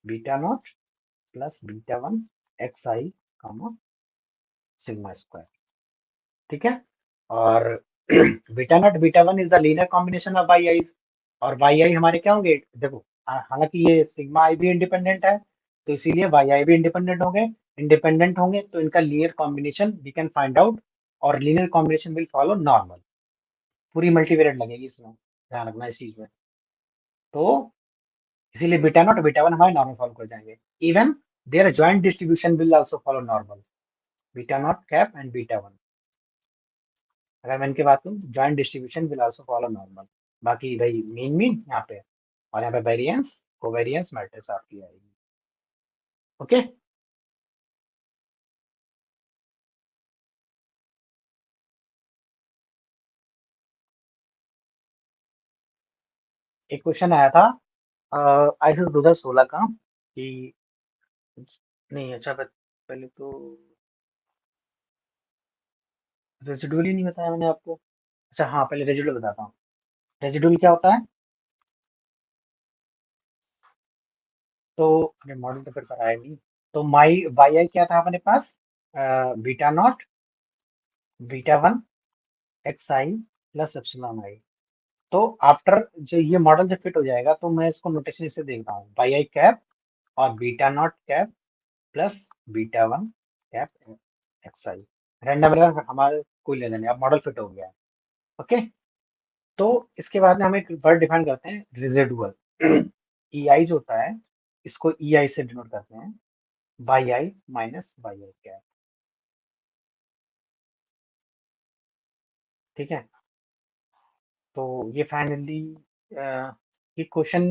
beta not plus beta one X I comma sigma square. ठीक है, और beta not beta one is the linear combination of Y I. और वाई आई हमारे क्या होंगे, देखो हालांकि ये सिग्मा आई भी इंडिपेंडेंट है, तो इसीलिए वाई आई भी इंडिपेंडेंट होंगे, तो इनका linear combination we can find out. और linear combination will follow normal, पूरी मल्टीवेरिएट लगेगी इसमें, ध्यान रखना इस चीज में। तो इसीलिए बीटा नॉट बीटा वन हमारे नॉर्मल फॉलो कर जाएंगे। Even their joint distribution will also follow normal, beta not cap and beta one. अगर मैं इनकी बात करूँ, joint distribution will also follow normal. बाकी भाई मीन यहाँ पे, और यहाँ पे वेरिएंस कोवेरिएंस मैट्रिक्स आपकी आएगी। ओके, एक क्वेश्चन आया था आईसीएस 2016 का कि नहीं, अच्छा पहले तो रेसिडुअल ही नहीं बताया मैंने आपको। अच्छा हाँ, पहले रेसिडुअल बताता हूँ। रेजिडुअल क्या होता है? तो अरे मॉडल तो फिर कराया नहीं। तो माई वाई आई क्या था अपने पास? Beta not beta one X I plus epsilon I. तो आफ्टर जो ये मॉडल जब फिट हो जाएगा तो मैं इसको नोटेशन से देख रहा हूँ, वाई आई कैप और beta not cap plus beta one cap X I. Random error हमारे कोई लेना नहीं, अब मॉडल फिट हो गया है। ओके, तो इसके बाद में हम एक वर्ड डिफाइन करते हैं, रेजिडुअल। ई आई जो होता है इसको ई आई से डिनोट करते हैं, Y I minus Y I cap. ठीक है, तो ये फाइनली ये क्वेश्चन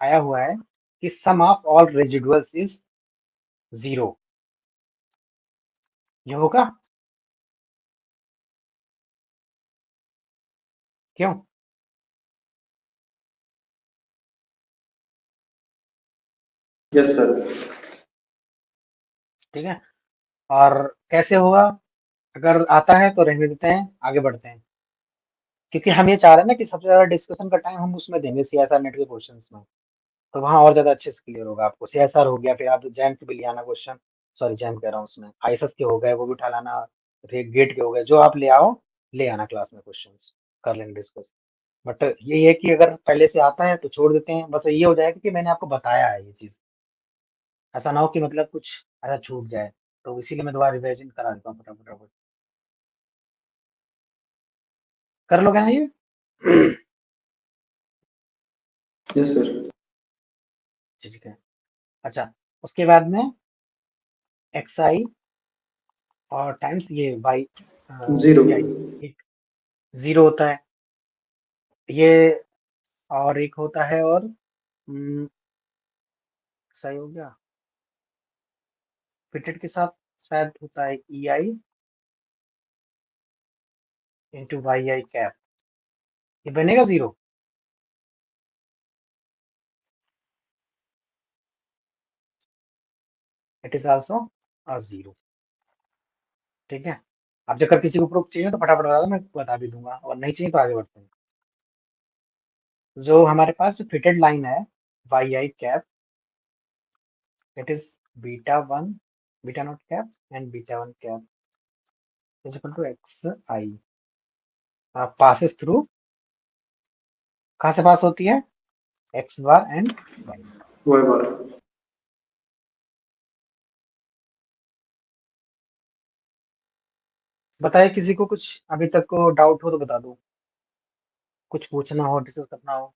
आया हुआ है कि sum of all residuals is 0। ये होगा क्यों? Yes, sir. ठीक है, और कैसे होगा? अगर आता है तो रहने देते हैं, आगे बढ़ते हैं, क्योंकि हम ये चाह रहे हैं ना कि सबसे ज्यादा डिस्कशन का टाइम हम उसमें देंगे सीएसआर नेट के क्वेश्चंस में, तो वहाँ और ज्यादा अच्छे से क्लियर होगा आपको। सीएसआर हो गया, फिर आप जैम के भी ले आना क्वेश्चन, सॉरी जैम कह रहा हूँ, उसमें आईएसएस के हो गए वो भी उठा लाना, फिर गेट के हो गए, जो आप ले आओ ले आना क्लास में, क्वेश्चंस कर लेंगे डिस्कस। बट यही है कि अगर पहले से आता है तो छोड़ देते हैं, बस ये हो जाएगा कि मैंने आपको बताया है ये चीज, ऐसा ना हो कि मतलब कुछ ऐसा छूट जाए, तो इसीलिए मैं दोबारा रिविजन करा देता हूँ फटाफट। कर लोगे ना ये? Yes, sir. ठीक है, अच्छा, उसके बाद में एक्स आई और टाइम्स ये वाई 0. सी आई 0 होता है ये, और एक होता है, और सही हो गया, फिटेड के साथ शायद होता है ई आई इंटू वाई आई कैप, ये बनेगा 0। It is also a 0। ठीक है, अब जब किसी को प्रूफ चाहिए तो फटाफट बता दो, मैं बता भी दूंगा, और नहीं चाहिए तो आगे बढ़ते हैं। जो हमारे पास फिटेड लाइन है Y I cap, it is beta one beta not cap and beta one cap is equal to X I, passes through, कहाँ से पास होती है? X bar and Y. Y bar. बताइए किसी को कुछ अभी तक को डाउट हो तो बता दो, कुछ पूछना हो डिस्कस करना हो।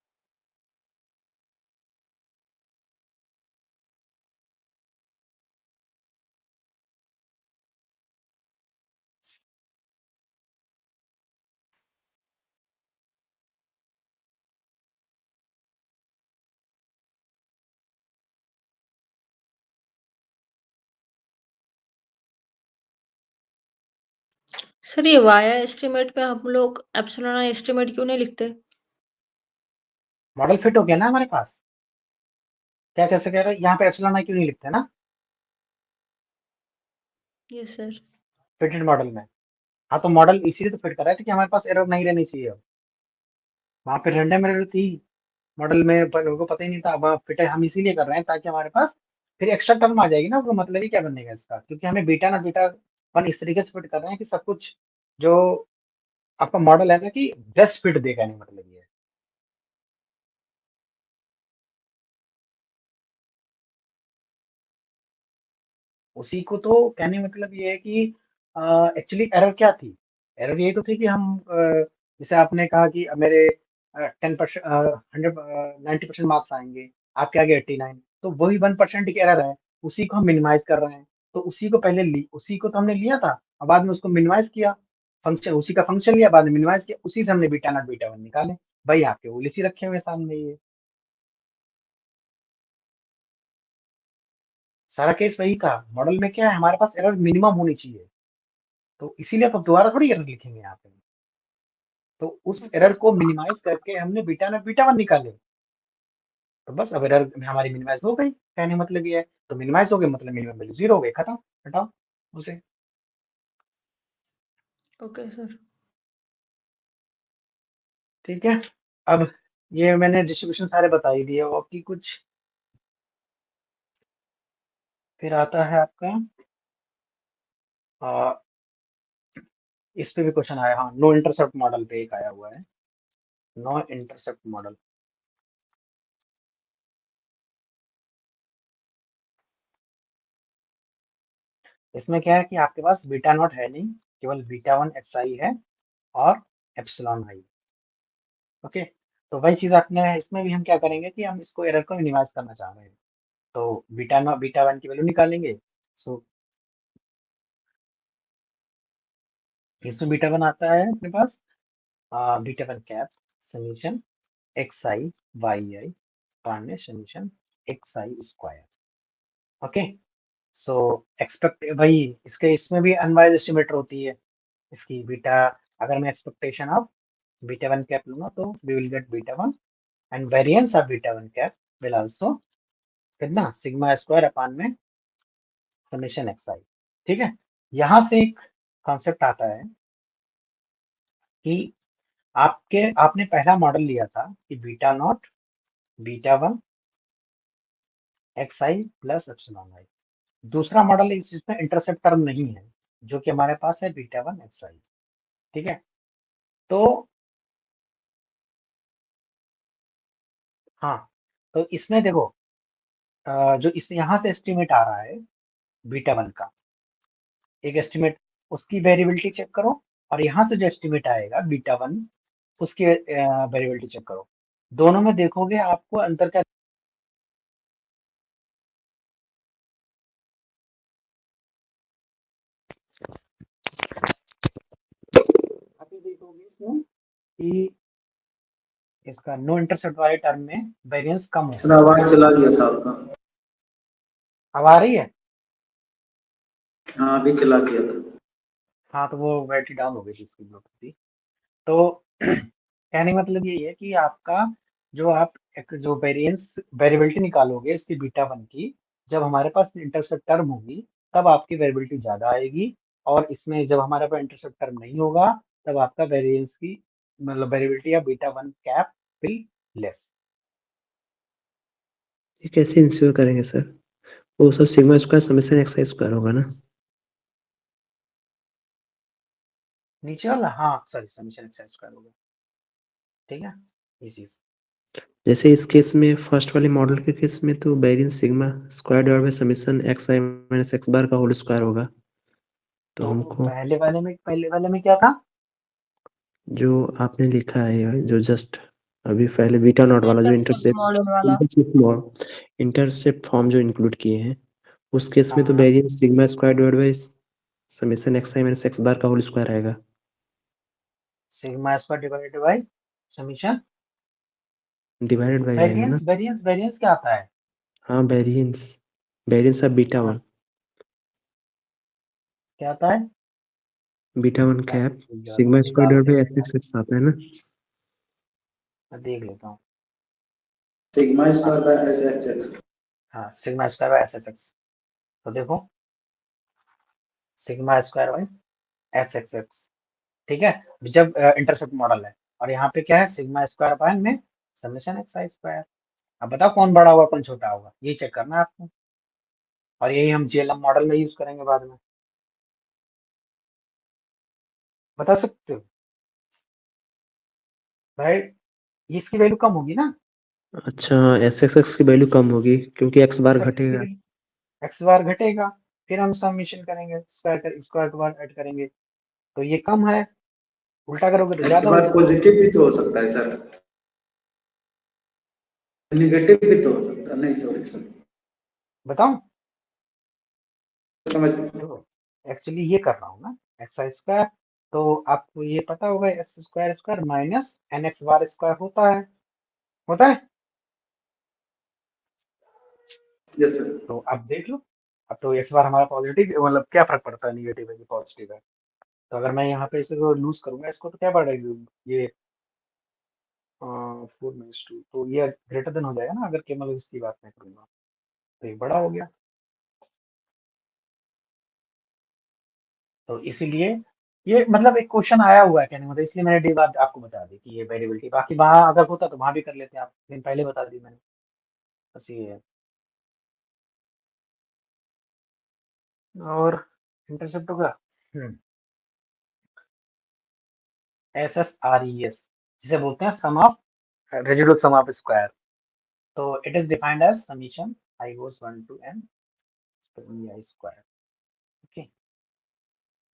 सर ये वाया एस्टिमेट पे हम लोग एप्सिलॉन एस्टिमेट क्यों नहीं लिखते? मॉडल फिट हो गया ना हमारे पास, क्या कैसे कह रहे हो, यहाँ पे एप्सिलॉन आई क्यों नहीं लिखते ना यस सर। फिटेड मॉडल में? हाँ, तो मॉडल इसीलिए तो फिट कर रहे थे कि हमारे पास एरर नहीं रहनी चाहिए। अब वहाँ पे रैंडम एरर थी मॉडल में, पर लोगों को पता ही नहीं था। अब फिट हम इसीलिए कर रहे हैं ताकि हमारे पास फिर एक्स्ट्रा टर्म आ जाएगी ना, वो मतलब ही क्या बनेगा इसका, क्योंकि हमें बीटा ना बीटा वन इस तरीके से फिट कर रहे हैं कि सब कुछ जो आपका मॉडल है ना कि बेस्ट फिट देगा, नहीं मतलब ये है। उसी को तो कहने मतलब ये है कि एक्चुअली एरर क्या थी? एरर ये तो थी कि हम जैसे आपने कहा कि मेरे 10% 90% मार्क्स आएंगे, आपके आगे 89, तो वही 1% की एरर है, उसी को हम मिनिमाइज कर रहे हैं। तो उसी को पहले उसी को तो हमने लिया था, और बाद में उसको मिनिमाइज किया, फंक्शन उसी का फंक्शन लिया, बाद में मिनिमाइज किया, उसी से हमने बीटा नॉट बीटा वन निकाले। भाई आपके वो इसी रखे हुए सामने, ये सारा केस वही था। मॉडल में क्या है, हमारे पास एरर मिनिमम होनी चाहिए, तो इसीलिए अब दोबारा थोड़ी एरर लिखेंगे यहाँ पे। तो उस एरर को मिनिमाइज करके हमने बीटा नॉट बीटा वन निकाले, तो बस अब एरर हमारी मिनिमाइज हो गई, कहने मतलब ये है। तो मिनिमाइज हो गए मतलब मिनिमम वैल्यू 0 हो गई, खत्म, हटाओ उसे। Okay sir. ठीक है। अब ये मैंने डिस्ट्रीब्यूशन सारे बता ही दिए और की कुछ फिर आता है आपका इस पे भी क्वेश्चन आया, हाँ नो इंटरसेप्ट मॉडल पे एक आया हुआ है, नो इंटरसेप्ट मॉडल। इसमें क्या है कि आपके पास बीटा नॉट है नहीं, केवल बीटा वन एक्स आई है और एप्सिलॉन आई। ओके, तो वही चीज आपने इसमें भी हम क्या करेंगे कि हम इसको एरर को मिनिमाइज करना चाह रहे हैं, तो बीटा नॉट बीटा वन की वैल्यू निकालेंगे। सो इसमें बीटा वन आता है अपने पास beta one cap summation X I Y I पान में summation X I square. Okay, so expect भाई इसके इसमें भी अनवाइज एस्टिमेटर होती है इसकी बीटा, अगर मैं expectation of beta one cap लूंगा तो we will get beta one and variance of beta one cap will also कितना सिग्मा स्क्वायर अपान में समेशन एक्स आई। ठीक है, यहां से एक कॉन्सेप्ट आता है कि आपने पहला मॉडल लिया था कि beta not beta one X I plus epsilon I. दूसरा मॉडल जिसमें इंटरसेप्ट टर्म नहीं है, जो कि हमारे पास है बीटा वन एक्स आई। ठीक है, तो हाँ, तो इसमें देखो जो इस यहाँ से एस्टिमेट आ रहा है बीटा वन का, एक एस्टिमेट उसकी वेरिएबिलिटी चेक करो, और यहाँ से जो एस्टिमेट आएगा बीटा वन उसकी वेरिएबिलिटी चेक करो, दोनों में देखोगे आपको अंतर क्या अभी देखोगे इसमें कि इसका नो इंटरसेप्ट वाले टर्म में वेरिएंस कम हो सर आवाज चला गया था आपका। अब आ रही है? हाँ अभी चला गया था। हाँ, तो वो बैटरी डाउन हो गई थी इसकी ब्लूटूथ की। तो कहने का मतलब यही है कि आपका जो आप एक जो वेरिएंस वेरिएबिलिटी निकालोगे इसकी बीटा वन की, जब हमारे पास इंटरसेप्ट टर्म होगी तब आपकी वेरिएबिलिटी ज्यादा आएगी, और इसमें जब हमारे पास इंटरसेप्ट टर्म नहीं होगा तब आपका वेरिएंस की मतलब वेरिएबिलिटी या beta one cap will less. ये कैसे इंश्योर करेंगे सर? वो sir sigma square summation X I square होगा ना? नीचे वाला हाँ सॉरी समीशन एक्स स्क्वायर होगा। ठीक है, इसी से जैसे इस केस में फर्स्ट वाले मॉडल के केस में तो variance sigma square divide by summation X I minus X bar का होल स्क्वायर होगा, तो तो हमको पहले वाले में क्या था? जो आपने लिखा है जो जस्ट अभी पहले बीटा नॉट वाला जो इंटरसेप्ट मॉडल वाला इंटरसेप्ट फॉर्म जो इंक्लूड किए हैं उस केस में तो हाँ, variance sigma square divide by summation X I minus X bar का होल स्क्वायर आएगा। Sigma square divided by summation divided by आएगा ना? वेरिएंस क्या आता है? हाँ वेरिएंस वेरिएंस ऑफ बीटा हाँ, वन क्या आता है? बीटा वन अरे कैप यार सिग्मा स्क्वायर दिमाग डिवाइड से बाय निकल एफ गया, एक्स एक्स आता है ना? मैं देख लेता हूँ। Sigma square by S X X. हाँ, sigma square by S H X, तो देखो sigma square by S X X. ठीक है, जब इंटरसेप्ट मॉडल है, और यहाँ पे क्या है सिग्मा स्क्वायर बाय में समेशन एक्स आई स्क्वायर। अब बताओ कौन बड़ा होगा कौन छोटा होगा, ये चेक करना है आपको, और यही हम जीएलएम मॉडल में यूज करेंगे बाद में। बता सकते हो भाई, इसकी वैल्यू कम होगी ना, अच्छा एस एक्स एक्स की वैल्यू कम होगी क्योंकि एक्स बार एक्स एक्स की घटेगा। एक्स बार घटेगा, फिर हम समेशन करेंगे स्क्वायर के बाद ऐड करेंगे, तो ये कम है, उल्टा करोगे तो एक्स ज्यादा हो बार जाएगा। पॉजिटिव भी तो हो सकता है सर, नेगेटिव भी तो हो सकता है। नहीं सॉरी सर, बताऊं? समझ देखो एक्चुअली ये कर रहा हूँ ना एक्स आई स्क्वायर, तो आपको ये पता होगा X square square minus N X bar square होता है। Yes sir. तो अब देख लो, अब तो एक्स बार हमारा पॉजिटिव, मतलब क्या फर्क पड़ता है निगेटिव है कि पॉजिटिव है, तो अगर मैं यहाँ पे इसे लूज करूंगा इसको तो क्या बढ़ेगा, ये 4 - 2, तो ये ग्रेटर देन हो जाएगा ना, अगर केवल इसकी बात नहीं करूंगा तो ये बड़ा हो गया। तो इसीलिए ये मतलब एक क्वेश्चन आया हुआ है कहने का मतलब, इसलिए मैंने ये बात आपको बता दी कि ये वेरिएबिलिटी, बाकी वहां अगर होता तो वहां भी कर लेते आप, लेकिन पहले बता दी मैंने, बस ये है। और इंटरसेप्ट होगा SSRES, जिसे बोलते हैं sum of residual sum of square. तो it is defined as summation I goes 1 to n I square. Okay,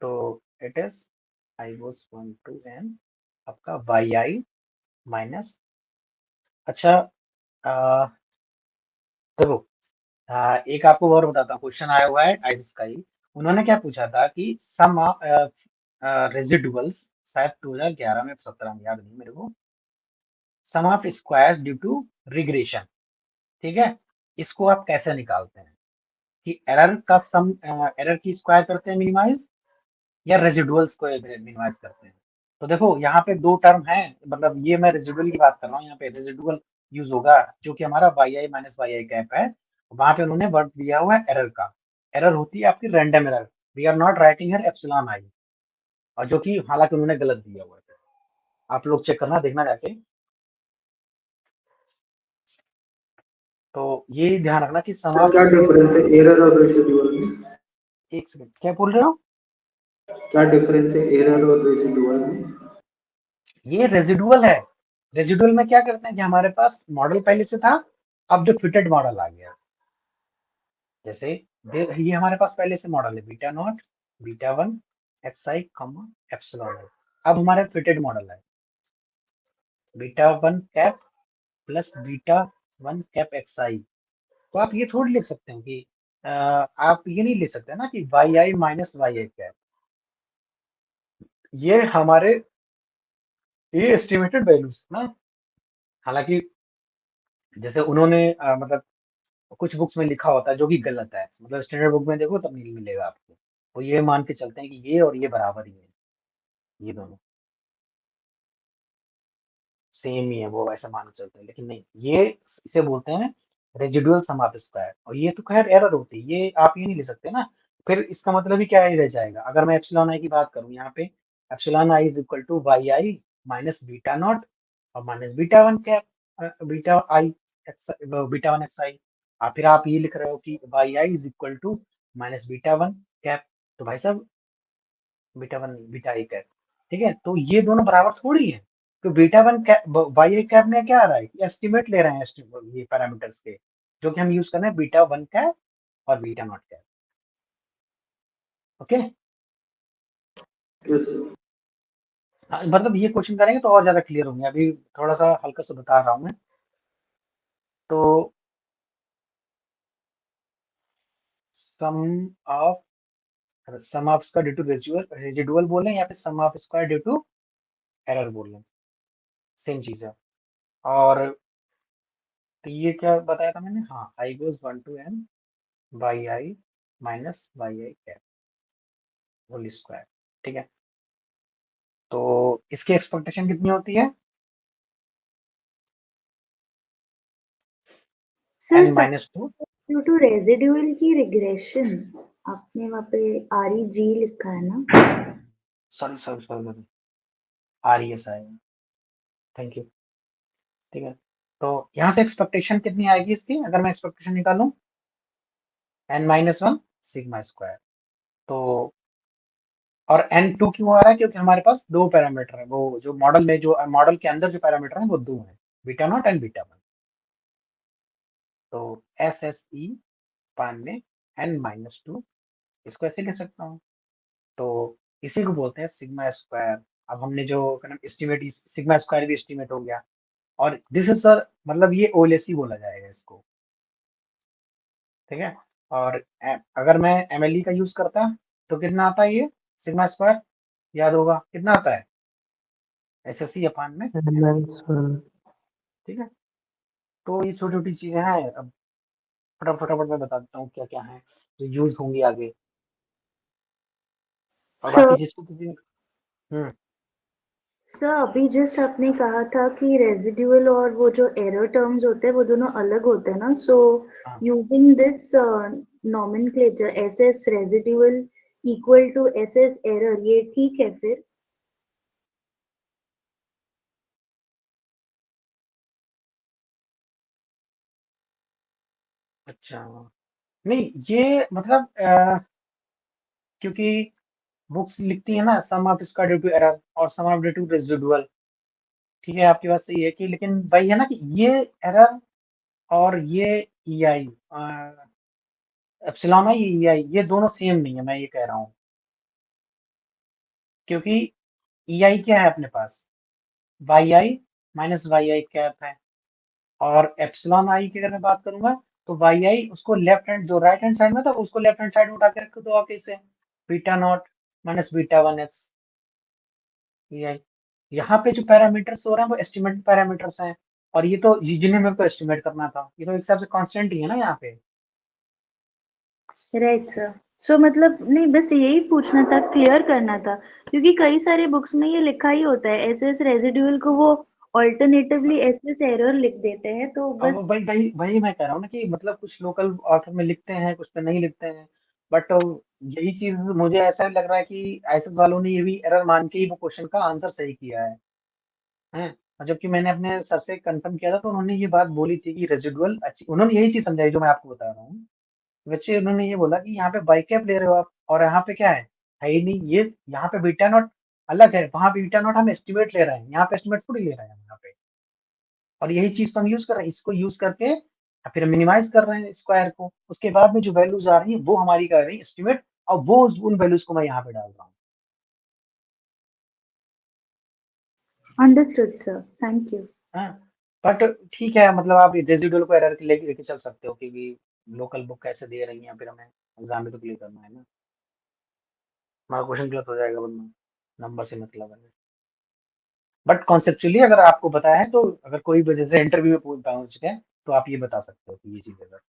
तो it is I goes 1 to n आपका yi माइनस, अच्छा देखो एक आपको और बताता हूँ, क्वेश्चन आया हुआ है आइसिस का ही। उन्होंने क्या पूछा था कि सम रेजिडुअल्स, शायद 2011 में 17 में, याद नहीं मेरे को, sum of square due to regression, ठीक है, इसको आप कैसे निकालते हैं कि एरर का सम, एरर की स्क्वायर करते हैं मिनिमाइज, या रेजिडुअल्स को मिनिमाइज करते हैं। तो देखो यहाँ पे दो टर्म है, मतलब ये मैं रेजिडुअल की बात कर रहा हूँ, यहाँ पे रेजिडुअल यूज होगा जो कि हमारा yi माइनस yi कैप है। वहां पे उन्होंने वर्ड दिया हुआ है एरर का, एरर होती है आपकी random error, we are not writing here epsilon I, और जो कि हालांकि उन्होंने गलत दिया हुआ है, आप लोग चेक करना, देखना जाके। तो ये ध्यान रखना कि सम सर ऑफ, क्या डिफरेंस है एरर और रेसिडुअल में? एक सेकंड, क्या बोल रहे हो? क्या डिफरेंस है एरर और रेसिडुअल में? ये रेजिडुअल है। रेजिडुअल में क्या करते हैं कि हमारे पास मॉडल पहले से था, अब जो फिटेड मॉडल आ गया, जैसे ये हमारे पास पहले से मॉडल है beta not beta one X I comma epsilon I. अब हमारे फिटेड मॉडल है beta one cap plus beta one cap X I. तो आप ये थोड़ी लिख सकते हो कि आप ये नहीं लिख सकते ना कि Y I minus Y I cap, ये हमारे ये एस्टिमेटेड वैल्यूज ना। हालांकि जैसे उन्होंने मतलब कुछ बुक्स में लिखा होता है जो कि गलत है, मतलब स्टैंडर्ड बुक में देखो तब नहीं मिलेगा आपको, वो ये मान के चलते हैं कि ये और ये बराबर ही है, ये दोनों सेम ही है, वो ऐसा मान के चलते हैं, लेकिन नहीं, ये इसे बोलते हैं रेजिडुअल सम ऑफ स्क्वायर। और ये तो खैर एरर होती है, ये आप ये नहीं ले सकते ना, फिर इसका मतलब ही क्या ही रह जाएगा। अगर मैं एप्सिलॉन आई की बात करूं यहाँ पे, epsilon I is equal to Y I minus beta not और minus beta one cap beta I X, beta one X I. फिर आप ये लिख रहे हो कि Y I is equal to minus beta one cap, तो भाई साहब beta one beta I cap, ठीक है, तो ये दोनों बराबर थोड़ी है। तो beta one cap Y I cap में क्या आ रहा है, एस्टिमेट ले रहे हैं ये पैरामीटर्स के, जो कि हम यूज कर रहे हैं बीटा वन कैप और beta not cap. Okay, yes मतलब ये क्वेश्चन करेंगे तो और ज्यादा क्लियर होंगे, अभी थोड़ा सा हल्का सा बता रहा हूँ मैं। तो सम ऑफ, सम ऑफ का ड्यू टू रेजिडुअल बोले या फिर sum of square due to error बोले, सेम चीज है। और तो ये क्या बताया था मैंने, हाँ I goes 1 to n Y I minus Y I cap whole square, ठीक है। तो इसकी एक्सपेक्टेशन कितनी होती है, sir n minus two, due to residual की रिग्रेशन आपने वहाँ पे REG लिखा है ना? Sorry sorry sorry R E S आएगा, थैंक यू, ठीक है। तो यहाँ से एक्सपेक्टेशन कितनी आएगी इसकी, अगर मैं एक्सपेक्टेशन निकालूं n minus one sigma square. तो और n टू क्यों आ रहा है, क्योंकि हमारे पास दो पैरामीटर है, वो जो मॉडल में, जो मॉडल के अंदर जो पैरामीटर है वो दो है, beta not and beta one. तो एस एस ई पान में n माइनस टू, इसको ऐसे लिख सकता हूँ। तो इसी को बोलते हैं सिग्मा स्क्वायर। अब हमने जो एस्टिमेट, सिग्मा स्क्वायर भी एस्टिमेट हो गया, और दिस इज सर, मतलब ये ओएलएसी बोला जाएगा इसको, ठीक है। और अगर मैं एमएलई का यूज करता तो कितना आता है ये सिग्मा स्क्वायर, याद होगा कितना आता है, एसएससी अपान में MLE, -1 ठीक है। तो ये छोटी छोटी चीजें हैं, अब फटाफट मैं बता देता हूँ क्या क्या है जो यूज होंगी आगे। और सर बाकी जिसको किसी, सर अभी जस्ट आपने कहा था कि रेजिडुअल और वो जो एरर टर्म्स होते हैं वो दोनों अलग होते हैं ना, सो हाँ using this nomenclature SS residual equal to SS error, ये ठीक है फिर? अच्छा, नहीं ये मतलब क्योंकि बुक्स लिखती है ना sum of square due to error और sum of due to residual, ठीक है आपकी बात सही है कि, लेकिन वही है ना कि ये एरर और ये ई आई एप्सिलॉन आई ई आई ये दोनों सेम नहीं है, मैं ये कह रहा हूँ, क्योंकि ई आई क्या है अपने पास, Y I minus Y I cap है, और एप्सिलॉन आई की अगर मैं बात करूंगा तो वाई आई उसको लेफ्ट हैंड जो राइट हैंड साइड में था उसको लेफ्ट हैंड साइड में उठा के रख दो आप इसे, beta not minus beta one X E I. यहाँ पे जो पैरामीटर्स हो रहे हैं वो एस्टिमेटेड पैरामीटर्स हैं, और ये तो जिन्हें मेरे को एस्टिमेट करना था, ये तो एक हिसाब से कांस्टेंट ही है ना यहाँ पे। Right sir. सो मतलब नहीं, बस यही पूछना था, क्लियर करना था, क्योंकि कई सारे बुक्स में ये लिखा ही होता है SS रेजिडुअल को वो ऑल्टरनेटिवली SS एरर लिख देते हैं, तो अब बस। वही वही वही मैं कह रहा हूँ ना कि मतलब कुछ लोकल ऑथर में लिखते हैं कुछ पे नहीं लिखते हैं, बट यही चीज मुझे ऐसा लग रहा है कि आईएसएस वालों ने ये भी एरर मान के ही वो क्वेश्चन का आंसर सही किया है। और जबकि मैंने अपने सर से कंफर्म किया था तो उन्होंने ये बात बोली थी कि रेजिडुअल अच्छी, उन्होंने यही चीज समझाई जो मैं आपको बता रहा हूँ। वैसे उन्होंने ये बोला कि यहाँ पे बाई कैप ले रहे हो आप और यहाँ पे क्या है ही नहीं, ये यहाँ पे बीटा नॉट अलग है, वहां बीटा नॉट हम एस्टिमेट ले रहे हैं, यहाँ पे एस्टिमेट थोड़ी ले रहे हैं हम यहाँ पे, और यही चीज तो हम यूज कर रहे हैं, इसको यूज करके फिर मिनिमाइज कर रहे हैं स्क्वायर को, उसके बाद में जो वैल्यूज आ रही है वो हमारी कर रही है एस्टिमेट, और वो उन वैल्यूज को मैं यहाँ पे डाल रहा हूँ। Understood sir, thank you. हाँ, बट ठीक है, मतलब आप रेजिडुअल को एरर लेके लेके चल सकते हो कि लोकल बुक कैसे दे रही है, फिर हमें एग्जाम में तो क्लियर करना है ना, हमारा क्वेश्चन क्लियर हो जाएगा, वरना नंबर से मतलब है। बट कॉन्सेप्चुअली अगर आपको बताया है तो अगर कोई वजह से इंटरव्यू में पूछ पहुंच गए तो आप ये बता सकते हो कि ये चीज है सर।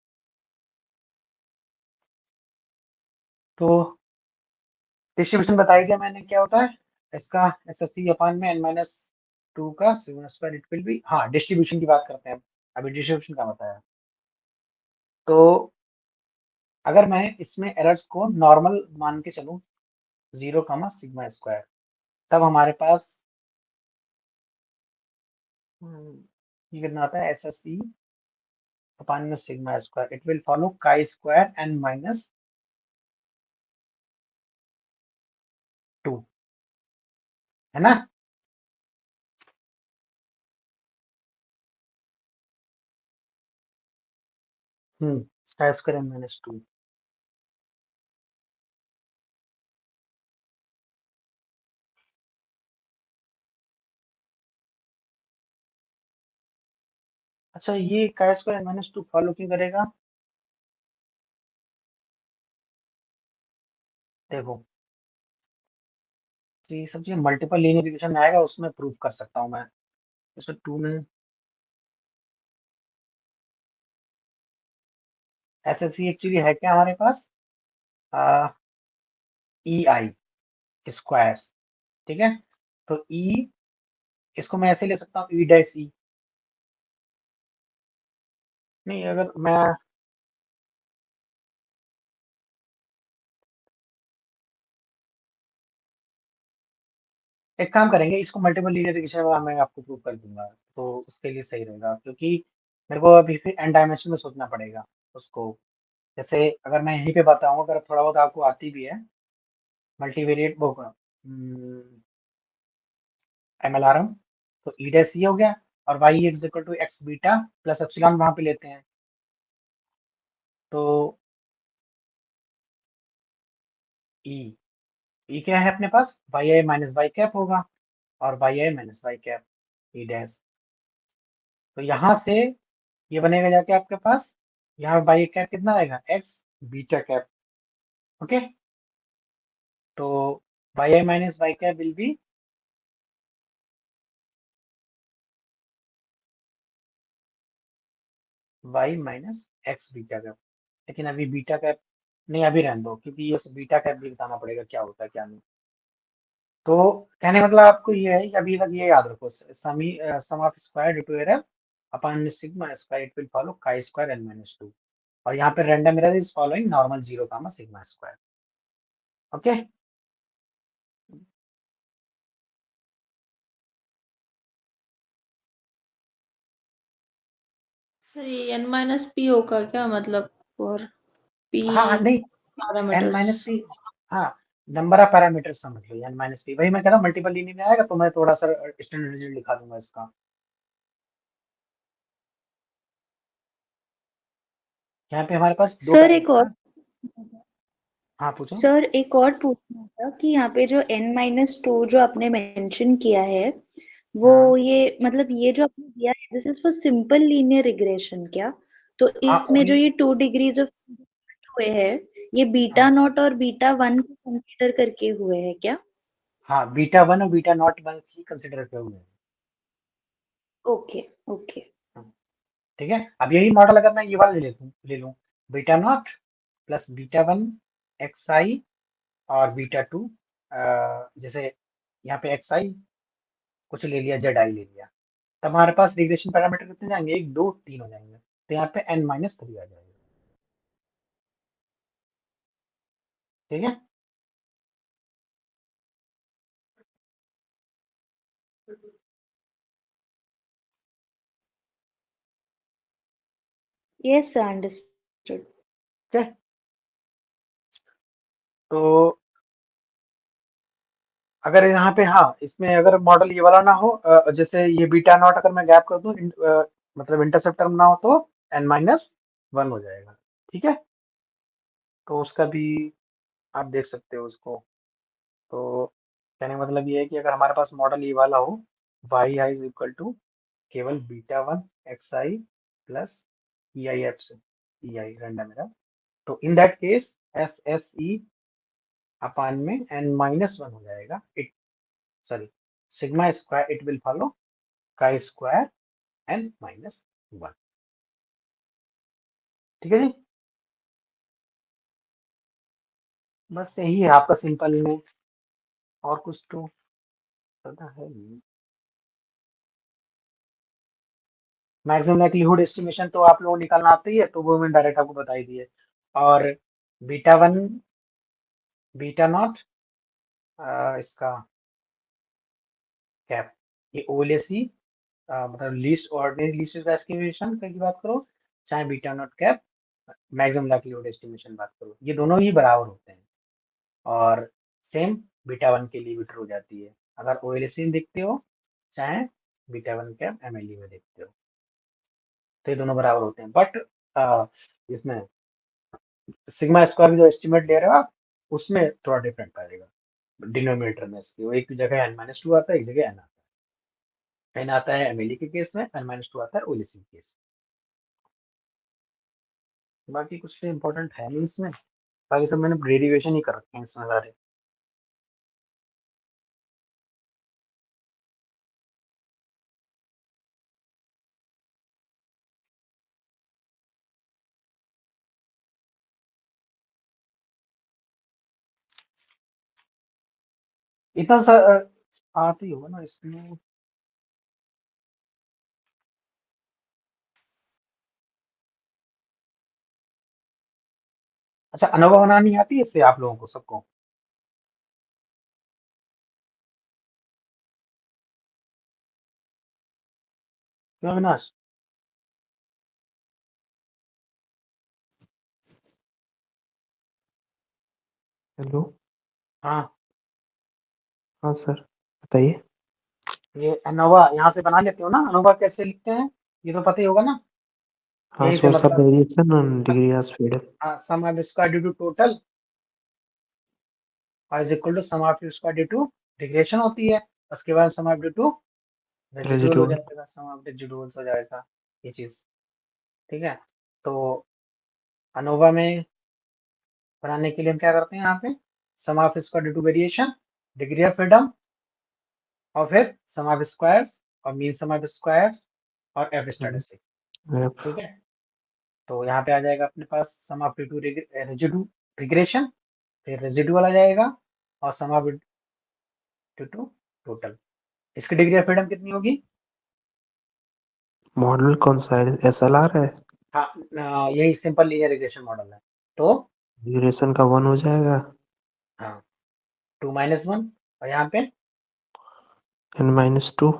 तो डिस्ट्रीब्यूशन बताया दिया मैंने क्या होता है इसका, एस एस सी अपान में n-2 का sigma square it will be, हाँ डिस्ट्रीब्यूशन की बात करते हैं अभी, डिस्ट्रीब्यूशन का बताया। तो अगर मैं इसमें एरर्स को नॉर्मल मान के चलूं 0 कामा सिग्मा स्क्वायर, तब हमारे पास ये कितना आता है एस एस सी अपान में sigma square, it will follow chi square n minus 2, है ना। काई स्क्वायर n माइनस 2। अच्छा, ये काई स्क्वायर n माइनस 2 फॉलो क्यों करेगा, देखो तो ये सब चीजें मल्टीपल लीनियर इक्वेशन में आएगा, उसमें प्रूव कर सकता हूँ मैं, इसमें 2 में एस एस सी एक्चुअली है क्या हमारे पास ई आई स्क्वायर्स, ठीक है, तो ई इसको मैं ऐसे ले सकता हूँ ई डैश ई, नहीं अगर मैं एक काम करेंगे, इसको मल्टीपल लीनियर इक्वेशन में मैं आपको प्रूव कर दूंगा, तो उसके लिए सही रहेगा, क्योंकि मेरे को अभी फिर एन डायमेंशन में सोचना पड़ेगा उसको, जैसे अगर मैं यहीं पे बताऊँ, अगर थोड़ा बहुत आपको आती भी है मल्टीवेरिएट वो MLRM, तो ई डैश ई हो गया, और Y is equal to X beta plus epsilon वहां पे लेते हैं, तो ई ई क्या है अपने पास, Y I minus Y cap होगा, और Y I minus Y cap E dash, तो यहाँ से ये बनेगा जाके आपके पास, यहाँ वाई कैप कितना आएगा एक्स बीटा कैप, ओके, तो Y I minus Y cap will be Y minus X beta cap, लेकिन अभी बीटा कैप नहीं, अभी रहने दो, क्योंकि ये बीटा कैप भी बताना पड़ेगा क्या होता है क्या नहीं। तो कहने मतलब आपको ये है कि अभी तक ये याद रखो, sum of square due to error upon sigma square it will follow chi square n minus 2, और यहाँ पे random error is following normal 0 comma sigma square. Okay. Sir ये n माइनस पी होगा क्या, मतलब फॉर पी हाँ नहीं, n parameters? Minus P, हाँ नंबर ऑफ पैरामीटर समझ लो, n माइनस पी, वही मैं कह रहा हूँ मल्टीपल लीनियर में आएगा तो मैं थोड़ा सा स्टैंडर्ड रिजल्ट दिखा दूंगा इसका। यहाँ पे हमारे पास दो सर एक और पैरामीटर। हाँ पूछो। सर एक और पूछना था कि यहाँ पे जो n-2 जो आपने मेंशन किया है वो हाँ ये मतलब ये जो आपने दिया है this is for simple linear regression क्या? तो हाँ इसमें जो ये 2 डिग्रीज ऑफ हुए हैं ये बीटा हाँ नॉट और बीटा 1 को कंसीडर करके हुए हैं क्या? हाँ बीटा 1 और बीटा नॉट 1 ही कंसिडर किए हुए हैं। ओके ओके ठीक है, अब यही मॉडल अगर मैं ये वाला ले लूँ beta not plus beta 1 X I और बीटा 2, जैसे यहाँ पे एक्स आई कुछ ले लिया, जेड आई ले लिया, तब हमारे पास रिग्रेशन पैरामीटर कितने जाएंगे, 1 2 3 हो जाएंगे, तो यहाँ पे n माइनस 3 आ जाएगा। ठीक है, यस सर अंडरस्टूड ठीक है। तो अगर यहाँ पे, हाँ इसमें अगर मॉडल ये वाला ना हो, जैसे ये बीटा नॉट अगर मैं गैप कर दूं, मतलब इंटरसेप्ट टर्म ना हो तो n माइनस 1 हो जाएगा। ठीक है, तो उसका भी आप देख सकते हो उसको। तो कहने का मतलब ये है कि अगर हमारे पास मॉडल ये वाला हो, Y I is equal to केवल beta 1 X I plus E I एफ से ई आई रैंडम एरर, तो in that case S S E upon में n माइनस 1 हो जाएगा, it sorry sigma square it will follow का square n minus 1। ठीक है जी, बस यही है आपका सिंपल में, और कुछ तो पता है नहीं। मैक्सिमम लाइक्लीहुड एस्टिमेशन तो आप लोगों को निकालना आती है, तो वो मैंने डायरेक्ट आपको बताई दी है। और बीटा 1 बीटा नॉट इसका कैप, ये ओएलएसी मतलब लीस्ट ऑर्डिनरी लीस्ट एस्टिमेशन की बात करो, चाहे beta not cap maximum likelihood estimation बात करो, ये दोनों ही बराबर होते हैं। और सेम बीटा 1 के लिए भी ट्रू हो जाती है, अगर ओएलएसी में देखते हो चाहे बीटा 1 कैप एमएलई में देखते हो, तो ये दोनों बराबर होते हैं। बट इसमें सिग्मा स्क्वायर जो एस्टिमेट ले रहे हो आप, उसमें थोड़ा डिफरेंट आएगा डिनोमिनेटर में इसके, वो एक जगह n माइनस 2 आता है, एक जगह n आता है। n आता है एमएलई के केस में, n माइनस 2 आता है ओएलएसी के केस में। बाकी कुछ इंपॉर्टेंट है नहीं इसमें, बाकी सब मैंने डेरिवेशन ही कर रखे हैं इसमें सारे। इतना सा आता ही होगा ना इसमें। अच्छा, अनोवा बनानी आती है इससे आप लोगों को सबको? क्यों अविनाश? हेलो। हाँ, हाँ सर, बताइए। ये अनोवा यहाँ से बना लेते हो ना, अनोवा कैसे लिखते हैं ये तो पता ही होगा ना, हाँ, यही से सोर्स ऑफ मतलब variation on degree of freedom. Sum of square due to total और is equal to sum of square due to regression होती है, उसके बाद sum of due to residual हो रेजिड्यूल। जाएगा, सम ऑफ रेजिडुअल्स हो जाएगा ये चीज। ठीक है, तो अनोवा में बनाने के लिए हम क्या करते हैं, यहाँ पे sum of square due to variation, degree of freedom, और फिर सम ऑफ स्क्वायर्स और मीन सम ऑफ स्क्वायर्स और एफ स्टैटिस्टिक। ठीक है, तो यहाँ पे आ जाएगा अपने पास sum of due to residue regression, फिर रेजिडुअल आ जाएगा, और sum of due to total. इसकी डिग्री ऑफ फ्रीडम कितनी होगी? मॉडल कौन सा है, एसएलआर है? हाँ यही सिंपल लीनियर रिग्रेशन मॉडल है, तो ड्यूरेशन का 1 हो जाएगा। हाँ 2 माइनस 1 और यहाँ पे n-2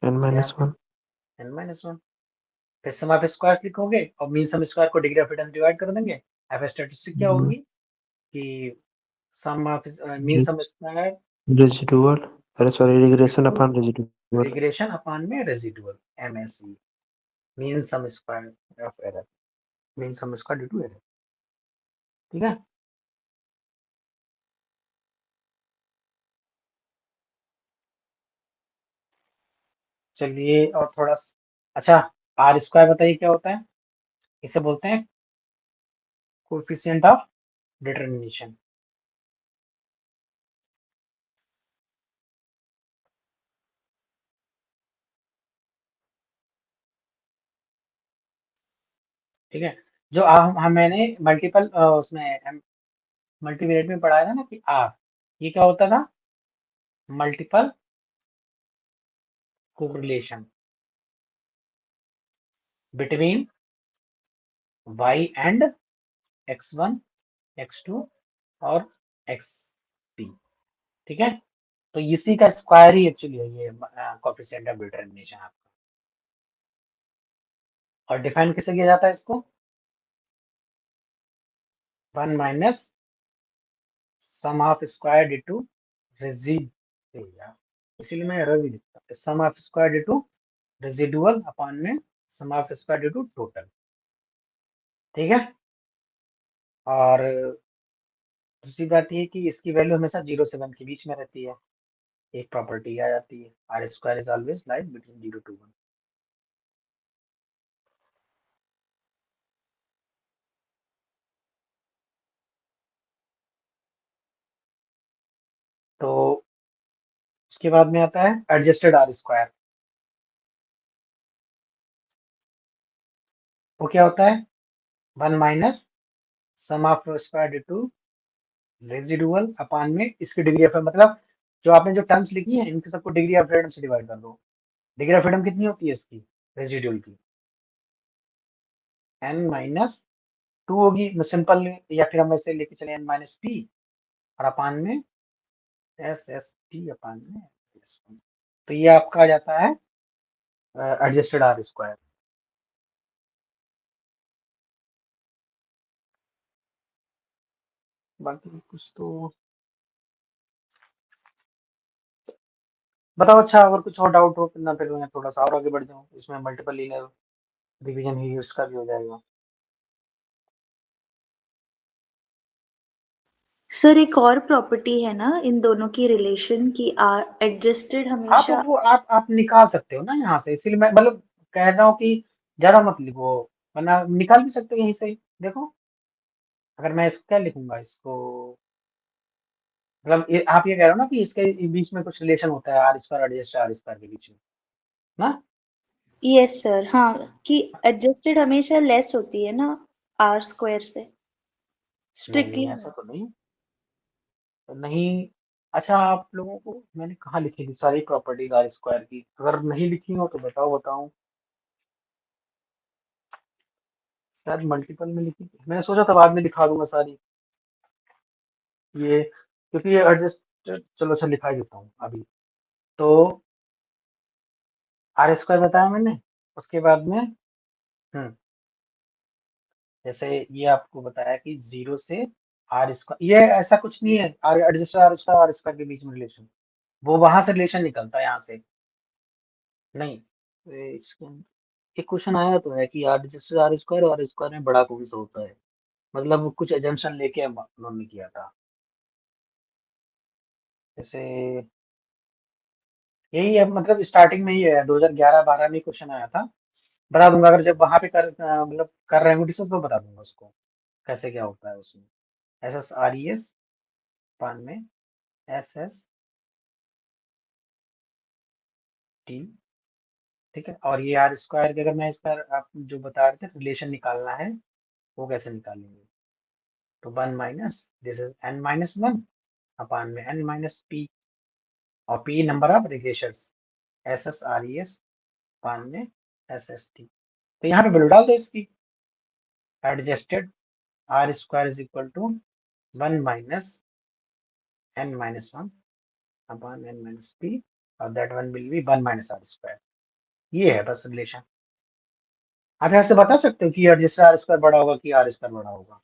n-1 n माइनस 1। फिर सम ऑफ स्क्वायर लिखोगे और मीन सम स्क्वायर को डिग्री ऑफ फ्रीडम डिवाइड कर देंगे। एफ स्टैटिस्टिक क्या होगी कि sum of mean sum square residual, अरे sorry, regression upon residual. Regression upon में residual MSE mean sum square of error, mean sum square due to error. ठीक है, चलिए और थोड़ा अच्छा, आर स्क्वायर बताइए क्या होता है। इसे बोलते हैं कोएफिशिएंट ऑफ डिटरमिनेशन। ठीक है, जो हम मैंने मल्टीपल उसमें मल्टीवेरिएट में पढ़ाया था ना कि आर, ये क्या होता था, multiple correlation between y and x1 x2 और xp। ठीक है, तो इसी का स्क्वायर ही एक्चुअली है ये कोएफिशिएंट ऑफ डिटरमिनेशन आपका। और डिफाइन कैसे किया जाता है इसको, 1 minus sum of square due to residual, इसीलिए मैं एरर भी लिखता हूँ, sum of square due to residual upon में sum of square due to total. ठीक है, और दूसरी बात ये कि इसकी वैल्यू हमेशा 0 से 1 के बीच में रहती है। एक प्रॉपर्टी आ जाती है, R square is always like between 0 to 1। तो उसके बाद में आता है एडजस्टेड आर स्क्वायर। वो क्या होता है, 1 minus sum of square due to residual upon में इसकी डिग्री ऑफ, मतलब जो आपने जो टर्म्स लिखी है इनके सबको डिग्री ऑफ फ्रीडम से डिवाइड कर दो। डिग्री ऑफ फ्रीडम कितनी होती है इसकी, रेजिडुअल की, n माइनस 2 होगी सिंपल, या फिर हम ऐसे लेके चले n माइनस पी और अपान में एस एस टी अपान में S1। तो ये आपका आ जाता है एडजस्टेड आर स्क्वायर। बाकी कुछ तो बताओ। अच्छा, अगर कुछ और डाउट हो ना फिर मैं थोड़ा सा और आगे बढ़ जाऊँ, इसमें मल्टीपल लीनियर डिवीजन ही उसका भी हो जाएगा। सर एक और प्रॉपर्टी है ना इन दोनों की रिलेशन की, एडजस्टेड आप हमेशा वो आप निकाल सकते हो ना यहाँ से, इसीलिए मैं मतलब कह रहा हूँ कि ज्यादा मत लिखो, वरना निकाल भी सकते हो यहीं से। देखो, अगर मैं इसको क्या लिखूंगा, इसको मतलब आप ये कह रहे हो ना कि इसके बीच में कुछ रिलेशन होता है, R square adjust R square के बीच में ना। यस सर, हाँ, कि एडजस्टेड हमेशा लेस होती है ना आर स्क्वायर से, नहीं स्ट्रिक्टली नहीं, ऐसा तो नहीं, नहीं। अच्छा, आप लोगों को मैंने कहाँ लिखी थी सारी प्रॉपर्टीज आर स्क्वायर की, अगर नहीं लिखी हो तो बताओ। शायद मल्टीपल में लिखी थी, मैंने सोचा था बाद में दिखा दूंगा सारी ये, क्योंकि ये एडजस्ट, चलो अच्छा लिखा ही देता हूँ अभी। तो आर स्क्वायर बताया मैंने, उसके बाद में जैसे ये आपको बताया कि 0 से आर स्क्वायर, ये ऐसा कुछ नहीं है आर एडजस्ट आर स्क्वायर के बीच में रिलेशन, वो वहां से रिलेशन निकलता है, यहाँ से नहीं। एक क्वेश्चन आया तो है कि आर एडजस्ट आर स्क्वायर और आर स्क्वायर में बड़ा कौन सा होता है, मतलब कुछ एजम्पशन लेके उन्होंने किया था। जैसे यही है, मतलब स्टार्टिंग में ही है, 2011-12 में क्वेश्चन आया था। बता दूंगा, अगर जब वहां पे मतलब कर रहे हो डिस्कस तो बता दूंगा उसको कैसे क्या होता है उसमें। S S R E S पान में एस एस टी। ठीक है, और ये आर स्क्वायर के, अगर मैं इसका आप जो बता रहे थे रिलेशन निकालना है, वो कैसे निकालेंगे, तो 1 minus this is n minus 1 upon में n माइनस पी, और P number of relations, S S R E S अपान में एस एस टी। तो यहाँ पे वैल्यू डाल दो इसकी, adjusted R square is equal to 1 minus n minus 1 upon n minus p और that one will be 1 minus r square। ये है बस रिलेशन। आप यहाँ से बता सकते हो कि रजिस्टर आर स्क्वायर बड़ा होगा कि आर स्क्वायर बड़ा होगा।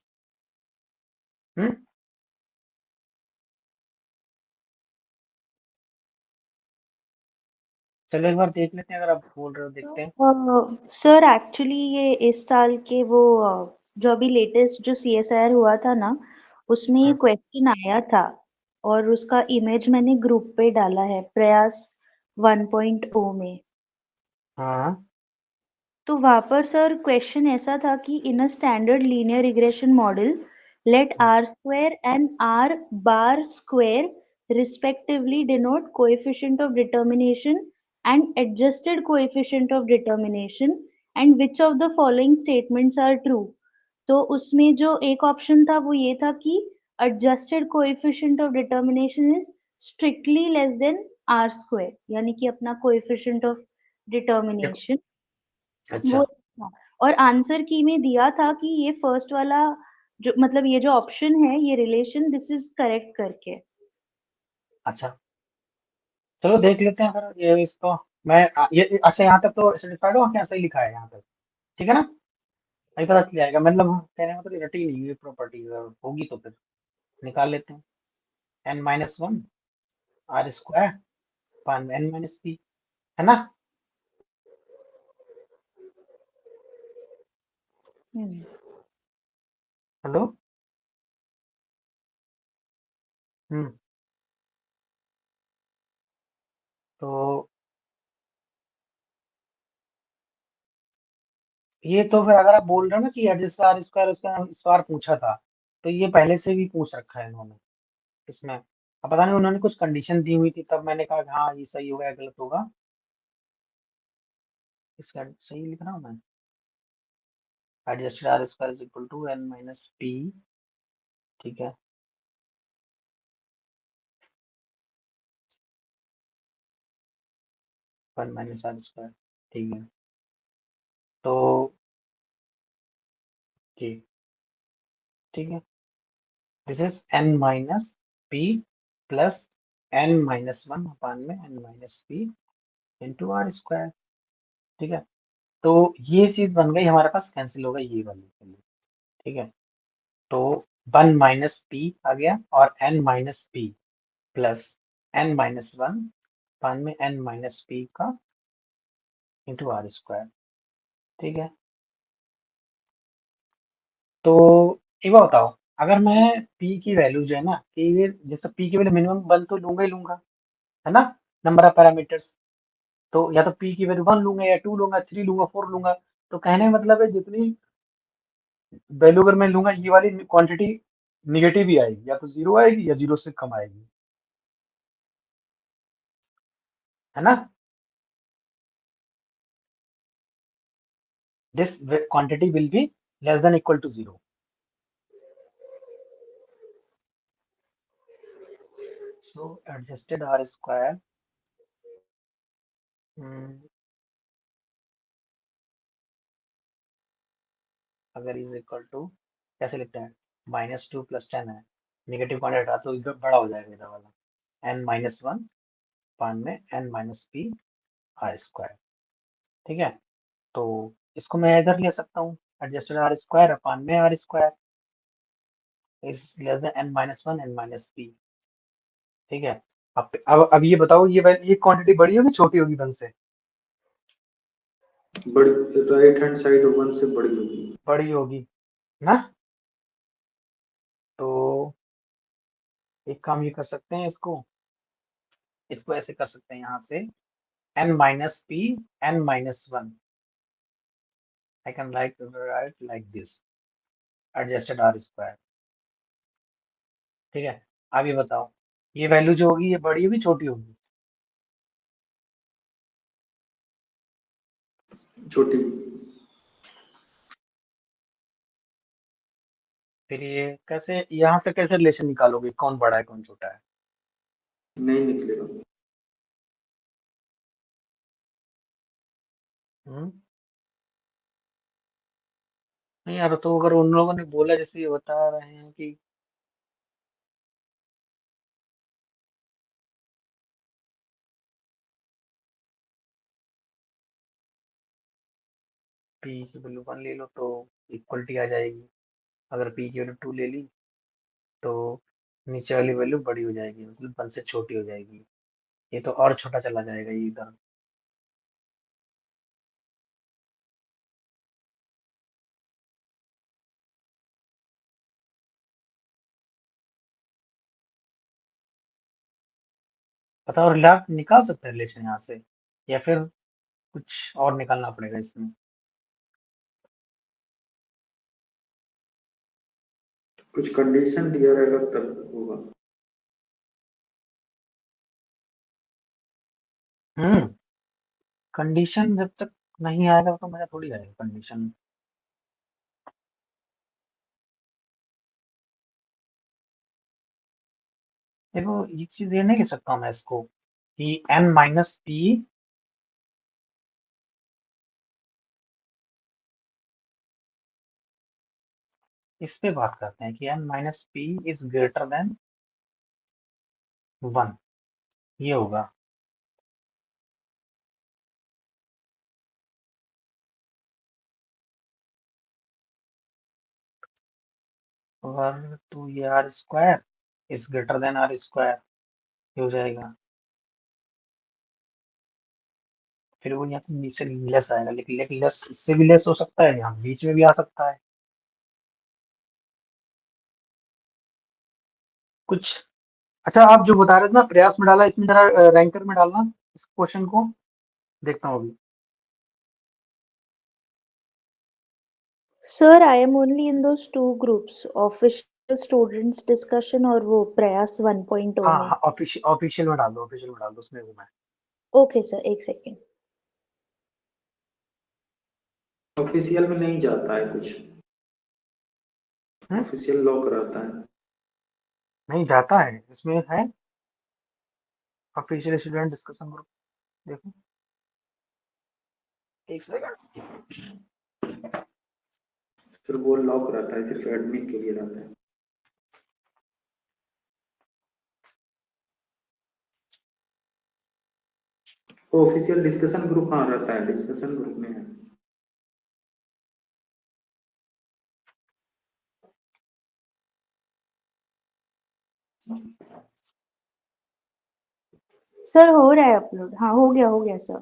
चलो एक बार देख लेते हैं, अगर आप बोल रहे हो देखते हैं। सर एक्चुअली ये इस साल के वो जो अभी लेटेस्ट जो CSIR हुआ था ना, उसमें ये हाँ। क्वेश्चन आया था और उसका इमेज मैंने ग्रुप पे डाला है प्रयास 1.0 में। हाँ तो वहां पर सर क्वेश्चन ऐसा था कि in a standard linear regression model let R square and R bar square respectively denote coefficient of determination and adjusted coefficient of determination and which of the following statements are true। तो उसमें जो एक option था वो ये था कि adjusted coefficient of determination is strictly less than r square, यानी कि अपना coefficient of determination अच्छा वो था। और आंसर की में दिया था कि ये फर्स्ट वाला जो मतलब ये जो ऑप्शन है ये रिलेशन दिस इज करेक्ट करके। अच्छा चलो देख लेते हैं फिर ये इसको। मैं ये अच्छा यहाँ तक तो सेटिस्फाइड हो क्या, सही लिखा है यहाँ तक, ठीक है ना? अभी पता चल जाएगा, मतलब कहने मतलब रटी नहीं हुई प्रॉपर्टी होगी तो फिर निकाल लेते हैं। n माइनस 1 आर स्क्वायर पान n माइनस पी, है ना? हेलो। तो ये तो फिर अगर आप बोल रहे हो ना कि एडजस्ट आर स्क्वायर उसका इस बार पूछा था, तो ये पहले से भी पूछ रखा है इन्होंने इसमें। अब पता नहीं उन्होंने कुछ कंडीशन दी हुई थी तब मैंने कहा कि हाँ ये सही होगा या गलत होगा। इसका सही लिख रहा हूँ मैं, adjusted R square is equal to n minus P, ठीक है। वन माइनस आर स्क्वायर, ठीक है। तो ठीक ठीक है, this is n minus P plus n minus 1 upon में n minus P into R square, ठीक है। तो ये चीज बन गई हमारे पास, कैंसिल होगा ये वाली, ठीक है। तो 1 माइनस पी आ गया और n minus P plus n minus 1 upon में n माइनस पी का इंटू आर स्क्वायर, ठीक है। तो एक बात बताओ, अगर मैं p की वैल्यू जो है ना कि ये जैसे p की वैल्यू मिनिमम 1 तो लूंगा ही लूंगा, है ना, नंबर ऑफ पैरामीटर्स। तो या तो p की वैल्यू 1 लूंगा या 2 लूंगा 3 लूंगा 4 लूंगा। तो कहने का मतलब है जितनी वैल्यू अगर मैं लूंगा ये वाली क्वांटिटी निगेटिव ही आएगी, या तो 0 आएगी या 0 से कम आएगी, है ना। This quantity will be less than equal to 0। So adjusted R square अगर इज इक्वल टू कैसे लिखते हैं, -2 + 10 है, नेगेटिव क्वांटिटी हटा तो इधर बड़ा हो जाएगा इधर वाला, n माइनस 1 पान में n minus P R square, ठीक है। तो इसको मैं इधर ले सकता हूँ, एडजस्टेड आर स्क्वायर अपान में R square is less than n minus 1 n minus P, ठीक है। अब ये बताओ ये क्वांटिटी बड़ी होगी छोटी होगी 1 से? बड़ी, राइट हैंड साइड 1 से बड़ी होगी। बड़ी होगी ना। तो एक काम ये कर सकते हैं, इसको ऐसे कर सकते हैं यहाँ से, n minus P n minus 1, I can write like this adjusted R square, ठीक है। अब ये बताओ ये वैल्यू जो होगी ये बड़ी होगी छोटी होगी? छोटी। फिर ये कैसे, यहाँ से कैसे रिलेशन निकालोगे कौन बड़ा है कौन छोटा है? नहीं निकलेगा। नहीं यार, तो अगर उन लोगों ने बोला जैसे ये बता रहे हैं कि p की वैल्यू 1 ले लो तो इक्वलिटी आ जाएगी, अगर p की वैल्यू 2 ले ली तो नीचे वाली वैल्यू बड़ी हो जाएगी, मतलब 1 से छोटी हो जाएगी, ये तो और छोटा चला जाएगा ये इधर। पता और निकाल सकते हैं रिलेशन यहाँ से, या फिर कुछ और निकालना पड़ेगा इसमें? कुछ कंडीशन दिया रहेगा तब होगा। कंडीशन जब तक नहीं आएगा तो मजा थोड़ी आएगा कंडीशन। देखो ये चीज ये नहीं लिख सकता मैं इसको कि n माइनस पी इस पे बात करते हैं कि n minus P is greater than 1, ये होगा। और तो ये R square is greater than R square हो जाएगा, फिर वो यहाँ से नीचे लेस आएगा, लेकिन लेस इससे भी लेस हो सकता है, यहाँ बीच में भी आ सकता है कुछ। अच्छा आप जो बता रहे थे ना प्रयास में डाला, इसमें जरा रैंकर में डालना इस क्वेश्चन को, देखता हूँ अभी। Sir I am only in those 2 groups, official students discussion और वो प्रयास 1.0 हाँ में। हाँ ऑफिशियल में डाल दो, ऑफिशियल में डाल दो, उसमें हूँ मैं। ओके सर, एक सेकेंड। ऑफिशियल में नहीं जाता है कुछ, हम्म? ऑफिशियल लॉक रहता है। नहीं जाता है, इसमें है ऑफिशियल स्टूडेंट डिस्कशन ग्रुप, देखो एक सेकंड। सिर्फ वो लॉक रहता है, सिर्फ एडमिन के लिए रहता है। वो ऑफिशियल डिस्कशन ग्रुप कहाँ रहता है, डिस्कशन ग्रुप में है। सर हो रहा है अपलोड, हाँ हो गया सर।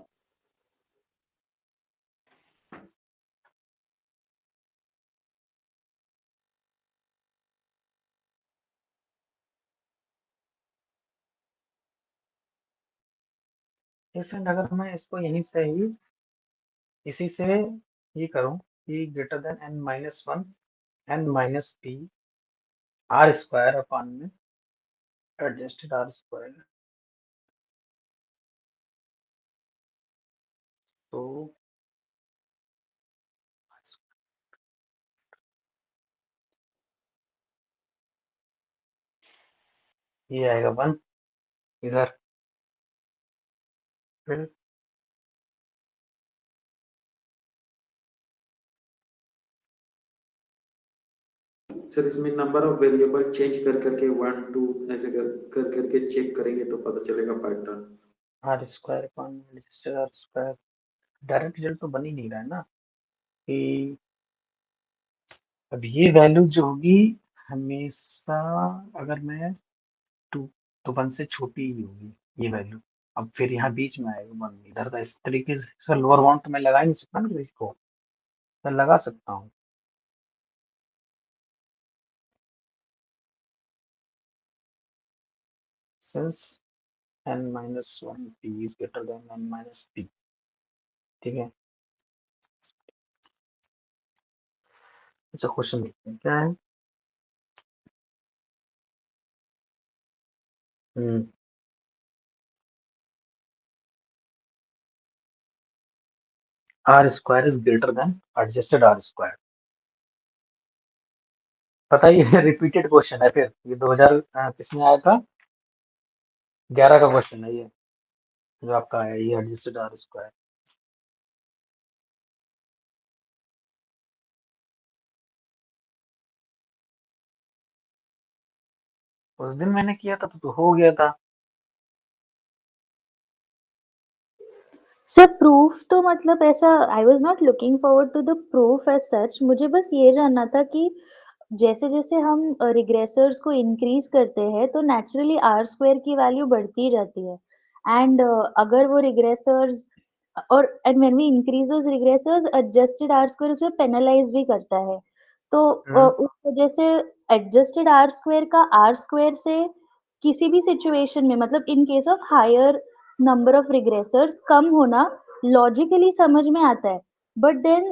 इसमें अगर मैं इसको यहीं से ही इसी से ये करूं कि greater than n minus 1 n minus P R square upon में एडजस्टेड आर स्क्वायर, तो ये आएगा 1 इधर, फिर सर इसमें नंबर ऑफ वेरिएबल चेंज कर करके 1 2 ऐसे कर करके चेक करेंगे तो पता चलेगा pattern. R square upon adjusted R square, direct result तो बन ही नहीं रहा है ना कि अब ये वैल्यू जो होगी हमेशा, अगर मैं 2 तो 1 से छोटी ही होगी ये वैल्यू। अब फिर यहाँ बीच में आएगा 1 इधर का, इस तरीके से इसका लोअर बाउंड तो मैं लगा ही नहीं सकता ना किसी को, मैं लगा सकता हूँ since n minus 1 p is greater than n minus p, ठीक है। अच्छा क्वेश्चन देखते हैं क्या है। R square is greater than adjusted R square, पता ही है रिपीटेड क्वेश्चन है, फिर ये 2000 किसमें आया था, 11 का क्वेश्चन है ये जो आपका है, ये एडजस्टेड आर स्क्वायर। उस दिन मैंने किया था तो हो गया था। सर प्रूफ तो मतलब ऐसा I was not looking forward to the proof as such, मुझे बस ये जानना था कि जैसे-जैसे हम रिग्रेसर्स को इंक्रीज़ करते हैं तो नेचुरली आर स्क्वायर की वैल्यू बढ़ती जाती है एंड अगर वो रिग्रेसर्स और and when we increase those regressors adjusted R square उसे पेनलाइज़ भी करता है। तो उस वजह से एडजस्टेड आर स्क्वायर का आर स्क्वायर से किसी भी सिचुएशन में मतलब in case of higher number of regressors कम होना लॉजिकली समझ में आता है। बट देन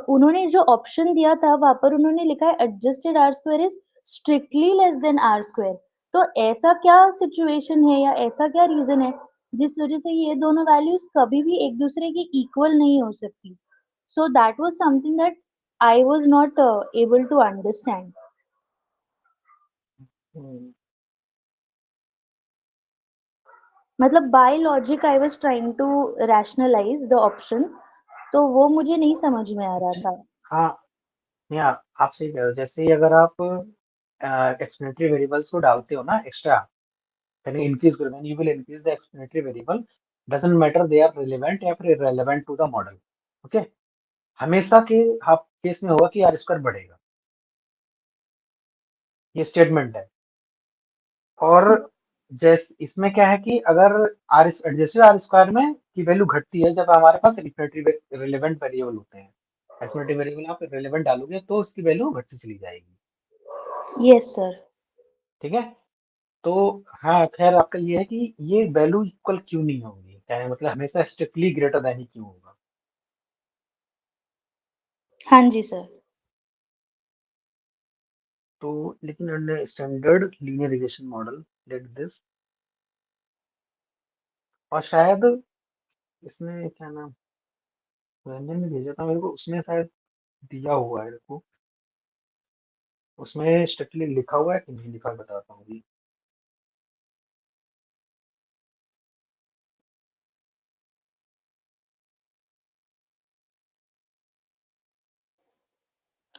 उन्होंने जो ऑप्शन दिया था वहाँ पर उन्होंने लिखा है adjusted R square is strictly less than R square. तो ऐसा क्या सिचुएशन है या ऐसा क्या रीज़न है जिस वज़ह से ये दोनों वैल्यूज़ कभी भी एक दूसरे के इक्वल नहीं हो सकती? So that was something that I was not able to understand. मतलब by logic I was trying to rationalize the option, तो वो मुझे नहीं समझ में आ रहा था। हाँ, या आप सही कह रहे हो। जैसे ही अगर आप एक्सप्लेनेटरी वेरिएबल्स को डालते हो ना एक्स्ट्रा, यानी इंक्रीज करो, when you will increase the explanatory variable, doesn't matter they are relevant या फिर irrelevant to the model. Okay, हमेशा के आप केस में होगा कि आर स्क्वायर बढ़ेगा, ये स्टेटमेंट है। और जैसे इसमें क्या है कि अगर आर जैसे आर स्क्वायर में की वैल्यू घटती है जब हमारे पास रिलेवेंट वेरिएबल होते हैं। एक्सप्लेनेटरी वेरिएबल आप रिलेवेंट डालोगे तो उसकी वैल्यू घटती चली जाएगी। Yes sir. ठीक है, तो हाँ खैर आपका ये है कि ये वैल्यू इक्वल क्यों नहीं होगी, क्या है मतलब हमेशा स्ट्रिक्टली ग्रेटर देन ही क्यों होगा। हाँ जी सर। तो लेकिन under standard linear regression model let this, और शायद इसमें क्या नाम रंजन ने भेजा था मेरे को, उसमें शायद दिया हुआ है देखो, उसमें स्ट्रिक्टली लिखा हुआ है कि नहीं लिखा बताता हूँ अभी।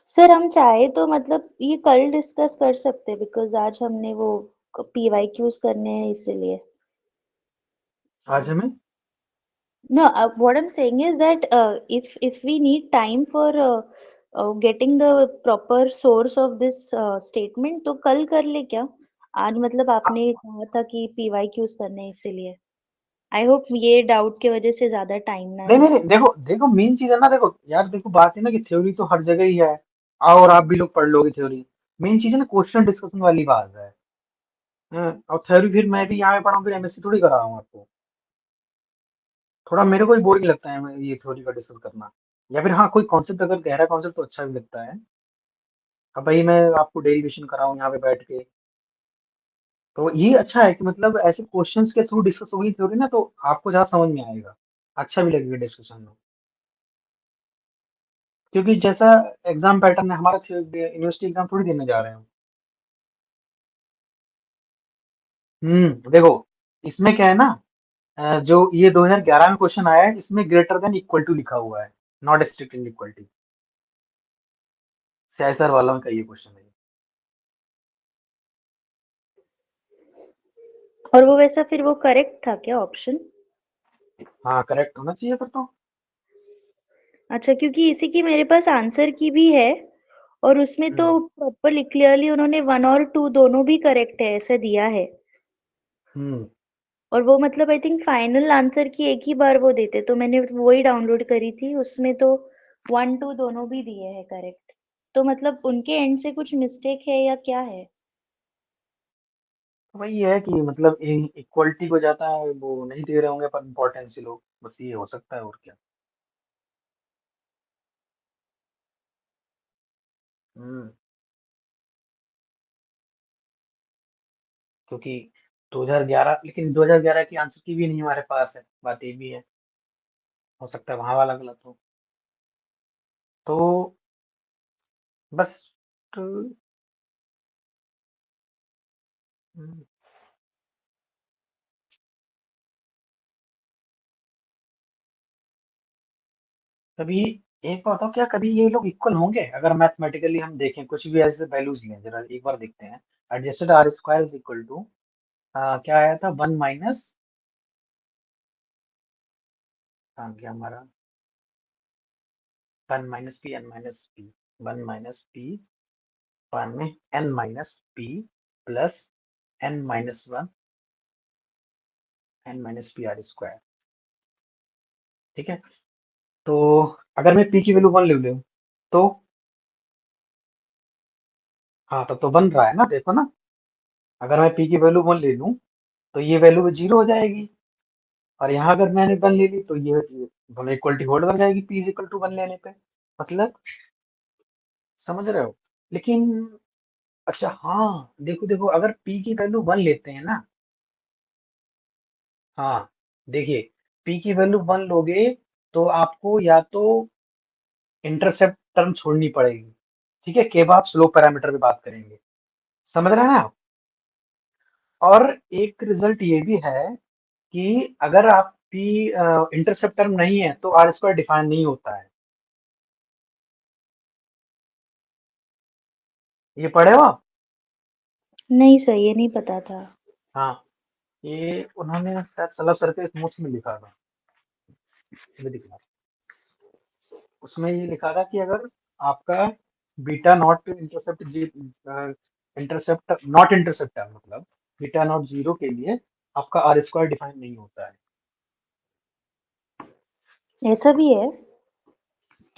सर हम चाहे तो मतलब ये कल डिस्कस कर सकते हैं बिकॉज़ आज हमने वो पीवाईक्यूज करने हैं इसीलिए। आज हमें No, what I'm saying is that if we need time for getting the proper source of this statement, तो कल कर ले क्या? आज मतलब आपने कहा था कि PYQs करने हैं इसीलिए। आई होप ये डाउट की वजह से ज्यादा टाइम ना नहीं ले। नहीं नहीं, देखो देखो मेन चीज है ना, देखो यार देखो बात है ना कि थ्योरी तो हर जगह ही है, और आप भी लोग पढ़ लोगे थ्योरी। मेन चीज है ना क्वेश्चन डिस्कशन वाली बात है। और थ्योरी फिर मैं भी यहाँ पे पढ़ाऊँ, फिर एमएससी थोड़ी करा रहा हूँ आपको। थोड़ा मेरे को भी बोरिंग लगता है ये थ्योरी का डिस्कस करना, या फिर हाँ कोई कॉन्सेप्ट अगर गहरा कॉन्सेप्ट तो अच्छा भी लगता है। अब भाई मैं आपको डेरिवेशन कराऊँ यहाँ पे बैठ के, तो ये अच्छा है कि मतलब ऐसे क्वेश्चंस के थ्रू डिस्कस होगी थ्योरी ना, तो आपको ज्यादा समझ में आएगा, अच्छा भी लगेगा डिस्कशन में। क्योंकि जैसा एग्जाम पैटर्न है हमारा, यूनिवर्सिटी एग्जाम थोड़ी देने जा रहे हैं। देखो इसमें क्या है ना, जो ये 2011 में क्वेश्चन आया है इसमें ग्रेटर देन इक्वल टू लिखा हुआ है, नॉट स्ट्रिक्टली इक्वलिटी। सीआईएसआर वालों का ये क्वेश्चन है। और वो वैसा फिर वो करेक्ट था क्या ऑप्शन? हाँ करेक्ट होना चाहिए फिर तो। अच्छा, क्योंकि इसी की मेरे पास आंसर की भी है और उसमें तो हम्म प्रॉपरली क्लियरली उन्होंने 1 और 2 दोनों भी करेक्ट है ऐसा दिया है। हम्म और वो मतलब आई थिंक फाइनल आंसर की एक ही बार वो देते, तो मैंने वही डाउनलोड करी थी, उसमें तो 1 2 दोनों भी दिए हैं करेक्ट। तो मतलब उनके एंड से कुछ मिस्टेक है या क्या है? तो वही है कि मतलब इक्वलिटी को जाता है वो नहीं दे रहे होंगे पर इम्पोर्टेंस ही लोग, बस ये हो सकता है और क्या। हम्म क्योंकि 2011, लेकिन 2011 की आंसर की भी नहीं हमारे पास है, बात ये भी है, हो सकता है वहां वाला गलत हो। तो बस तो, हम्म, कभी एक बात बताओ, क्या कभी ये लोग इक्वल होंगे अगर मैथमेटिकली हम देखें, कुछ भी ऐसे वैल्यूज लें जरा एक बार देखते हैं। Adjusted R square is equal to क्या आया था, 1 माइनस आ गया हमारा 1 minus P N minus P 1 minus P 1 में N minus P plus N minus 1 N minus P R square. ठीक है, तो अगर मैं पी की वैल्यू 1 ले लूं तो हाँ तो बन रहा है ना, देखो ना, अगर मैं पी की वैल्यू 1 ले लूं तो ये वैल्यू 0 हो जाएगी, और यहाँ अगर मैंने 1 ले ली तो ये दोनों इक्वलिटी होल्ड कर जाएगी पी इज इक्वल टू 1 लेने पे, मतलब समझ रहे हो। लेकिन अच्छा हाँ, देखो देखो, अगर पी की वैल्यू 1 लेते हैं ना, हाँ देखिए, पी की वैल्यू 1 लोगे तो आपको या तो इंटरसेप्ट टर्म छोड़नी पड़ेगी, ठीक है, केवल आप स्लोप पैरामीटर पे बात करेंगे, समझ रहे हैं आप। और एक रिजल्ट ये भी है कि अगर आप पी इंटरसेप्ट टर्म नहीं है तो आर स्क्वायर डिफाइन नहीं होता है, ये पढ़े हो आप? नहीं सर, ये नहीं पता था। हाँ, ये उन्होंने शायद सलाह सर के नोट्स में लिखा था, ये दिखा, उसमें ये लिखा था कि अगर आपका beta not intercept not intercept है, मतलब बीटा नॉट 0 के लिए आपका आर स्क्वायर डिफाइन नहीं होता है। ऐसा भी है?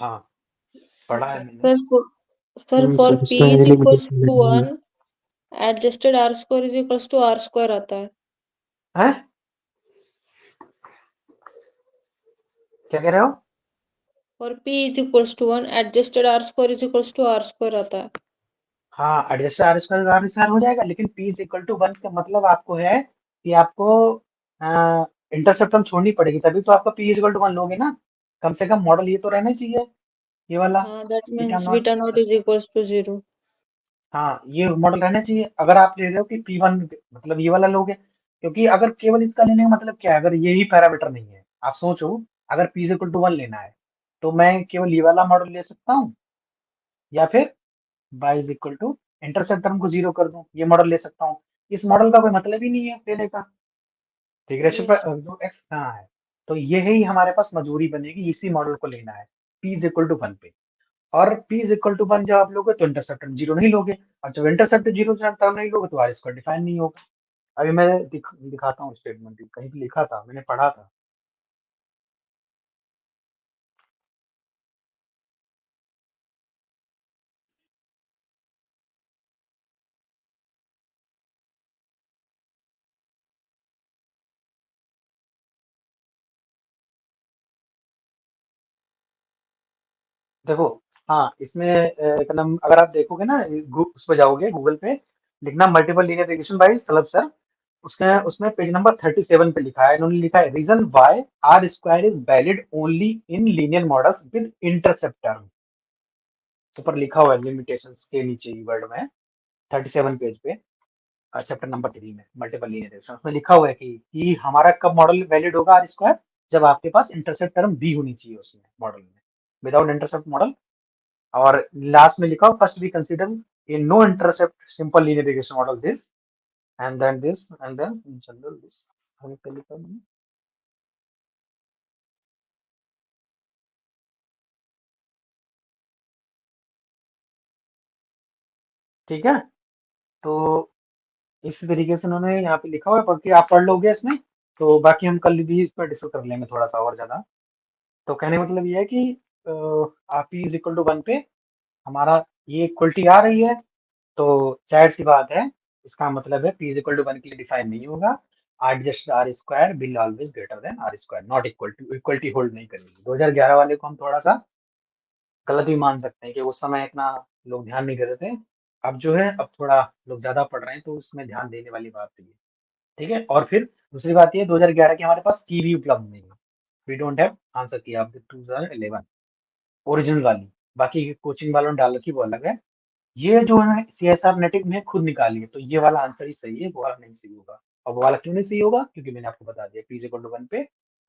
हाँ, पढ़ा है मैंने। सर फॉर सर पी इसका is equals limitation to 1 adjusted R square is equals to R square आता है। हैं? क्या कह रहे हो? For P is equals to 1 adjusted R square is equals to R square आता है। हाँ, एडजस्ट आर स्क्वायर हो जाएगा, लेकिन पी इज इक्वल टू 1 का मतलब आपको है कि आपको इंटरसेप्ट टर्म छोड़नी पड़ेगी, तभी तो आपका पी इज इक्वल टू 1 लोगे ना, कम से कम मॉडल ये तो रहना चाहिए, ये वाला हाँ, that beta means naught. Beta naught is equals to 0। हाँ, ये मॉडल रहना चाहिए अगर आप ले रहे हो कि P1 मतलब ये वाला लोगे, क्योंकि अगर केवल इसका लेने का मतलब क्या है, अगर यही पैरामीटर नहीं है, आप सोचो अगर P इक्वल टू 1 लेना है तो मैं केवल ये वाला मॉडल ले सकता हूँ, या फिर y is equal to intercept term को 0 कर दूं, ये मॉडल ले सकता हूँ। इस मॉडल का कोई मतलब ही नहीं है लेने का, रिग्रेशन Yes. पर जो x कहाँ है, तो ये ही हमारे पास मजबूरी बनेगी, इसी मॉडल को लेना है P इज इक्वल टू 1 पे। और P इज इक्वल टू 1 जब आप लोगे तो इंटरसेप्ट टर्म 0 नहीं लोगे, और जब इंटरसेप्ट 0 टर्म नहीं लोगे तो आर स्क्वायर डिफाइन नहीं होगा। अभी मैं दिखाता हूँ स्टेटमेंट, कहीं पे लिखा था, मैंने पढ़ा था। देखो, हाँ इसमें एक नंबर अगर आप देखोगे ना, उस पर जाओगे गूगल पे, लिखना multiple linear regression by Shalabh sir, उसमें पेज नंबर 37 पे लिखा है, इन्होंने लिखा है reason why R square is valid only in linear models with intercept term, ऊपर लिखा हुआ है लिमिटेशंस के नीचे वर्ड में 37 पेज पे, चैप्टर नंबर 3 में मल्टीपल लीनियर रिग्रेशन, उसमें लिखा हुआ है कि हमारा कब मॉडल वैलिड होगा आर स्क्वायर, जब आपके पास इंटरसेप्ट टर्म भी होनी चाहिए उसमें मॉडल में, विदाउट इंटरसेप्ट मॉडल। और लास्ट में लिखा हो first we consider in no intercept simple linear regression model this and then in general this, ठीक है। तो इस तरीके से उन्होंने यहाँ पे लिखा हुआ है, बाकी आप पढ़ लोगे इसमें, तो बाकी हम कल भी इस पर डिस्कस कर लेंगे थोड़ा सा और ज्यादा। तो कहने का मतलब ये है कि आप पी इज इक्वल टू 1 पे हमारा ये इक्वलिटी आ रही है, तो जाहिर सी बात है, इसका मतलब है पी इज इक्वल टू 1 के लिए डिफाइन नहीं होगा, R just R square will always greater than R square, not equal to, equality hold नहीं करेगी। 2011 वाले को हम थोड़ा सा गलत भी मान सकते हैं कि उस समय इतना लोग ध्यान नहीं देते थे, अब जो है अब थोड़ा लोग ज्यादा पढ़ रहे हैं तो उसमें ध्यान देने वाली बात है, ठीक है। और फिर दूसरी बात ये 2011 की हमारे पास की भी उपलब्ध नहीं है, वी डोंट हैव आंसर की आप 2011 ओरिजिनल वाली, बाकी कोचिंग वालों ने डाल रखी वो अलग है, ये जो है CSR नेटिव ने खुद निकाली है, तो ये वाला आंसर ही सही है, वो वाला नहीं सही होगा। और वो वाला क्यों नहीं सही होगा, क्योंकि मैंने आपको बता दिया P इक्वल टू 1 पे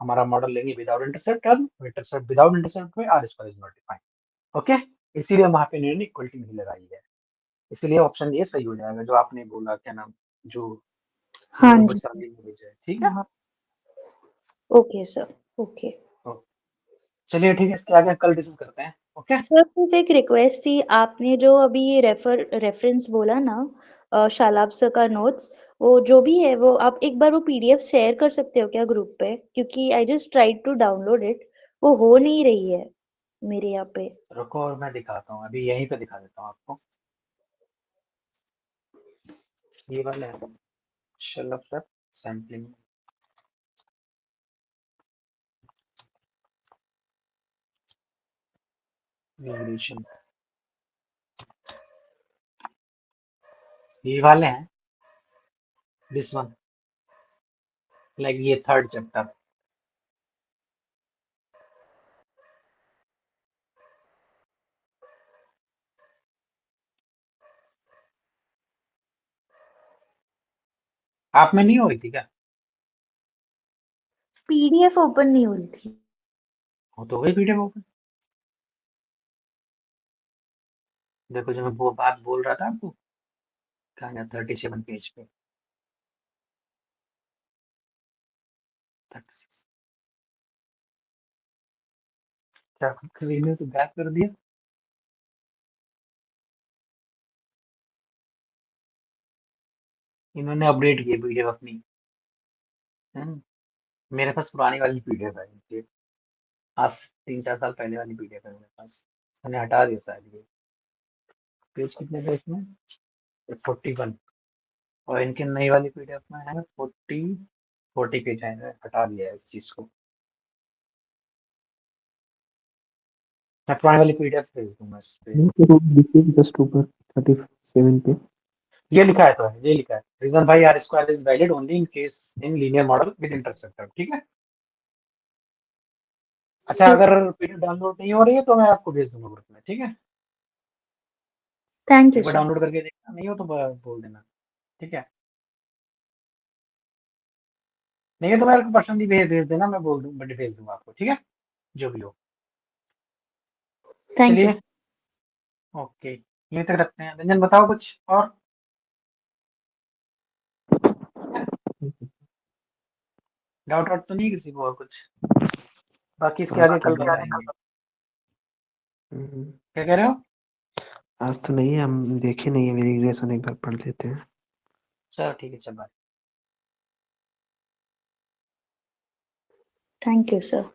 हमारा मॉडल लेंगे without intercept term, intercept without intercept पे R square is not defined, okay, इसीलिए वहां पे इन्होंने इक्वलिटी नहीं लगाई है, इसलिए ऑप्शन ये सही हो जाएगा जो आपने बोला, क्या नाम, जो हाँ वो जी। बचा ली, ठीक है। हाँ, ओके सर, ओके। चलिए ठीक है, इसके आगे कल डिस्कस करते हैं। ओके, सर सिर्फ एक रिक्वेस्ट थी, आपने जो अभी ये रेफरेंस बोला ना शालाब सर का नोट्स, वो जो भी है वो आप एक बार वो पीडीएफ शेयर कर सकते हो क्या ग्रुप पे, क्योंकि I just tried to download it, वो हो नहीं रही है मेरे यहाँ पे। रुको और मैं दिखाता हूँ, अभी यहीं पे दिखा देता हूँ आपको। ये वाला है शलभ सर सैम्पलिंग, रिवोल्यूशन, ये वाले हैं, दिस वन, लाइक ये थर्ड चैप्टर। आप में नहीं हो रही थी क्या? पीडीएफ ओपन नहीं हो रही थी। हो तो गई पीडीएफ ओपन। देखो जो मैं वो बात बोल रहा था आपको, कहाँ गया 37 पेज पे, 36, क्या खुद खरीदने तो बैक कर दिया। इन्होंने अपडेट की पीडीएफ अपनी। मेरे पास पुरानी वाली पीडीएफ है इनकी, आज 3-4 साल पहले वाली पीडीएफ है मेरे पास, मैंने हटा दिया शायद। ये पेज कितने पे इसमें? 41, और इनकी नई वाली पीडीएफ में है 40 पेज है, हटा दिया है इस चीज को। मैं पुरानी वाली पीडीएफ भेज दूंगा इस पे। जस्ट ऊपर 37 पे। ये लिखा है, तो है ये लिखा है, reason why R square is valid only in case in linear model with interceptor. ठीक है, अच्छा अगर पीडीएफ डाउनलोड नहीं हो रही है तो मैं आपको भेज दूंगा ग्रुप में। ठीक है, थैंक यू एक बार सर। डाउनलोड करके देखना, नहीं हो तो बोल देना। ठीक है, नहीं है तो मेरे को पर्सनली भेज देना, मैं बोल दूँ, भेज दूंगा आपको। ठीक है, जो भी हो। Thank you. चलिए ओके, यहीं तक रखते हैं। रंजन बताओ कुछ और। डाउट वाउट तो नहीं किसी को और कुछ? बाकी इसके आगे कल बताएंगे। क्या कह रहे हो? आज तो नहीं है, हम देखे नहीं है, वेरिएशन एक बार पढ़ लेते हैं। चलो ठीक है, चल बाय। Thank you sir.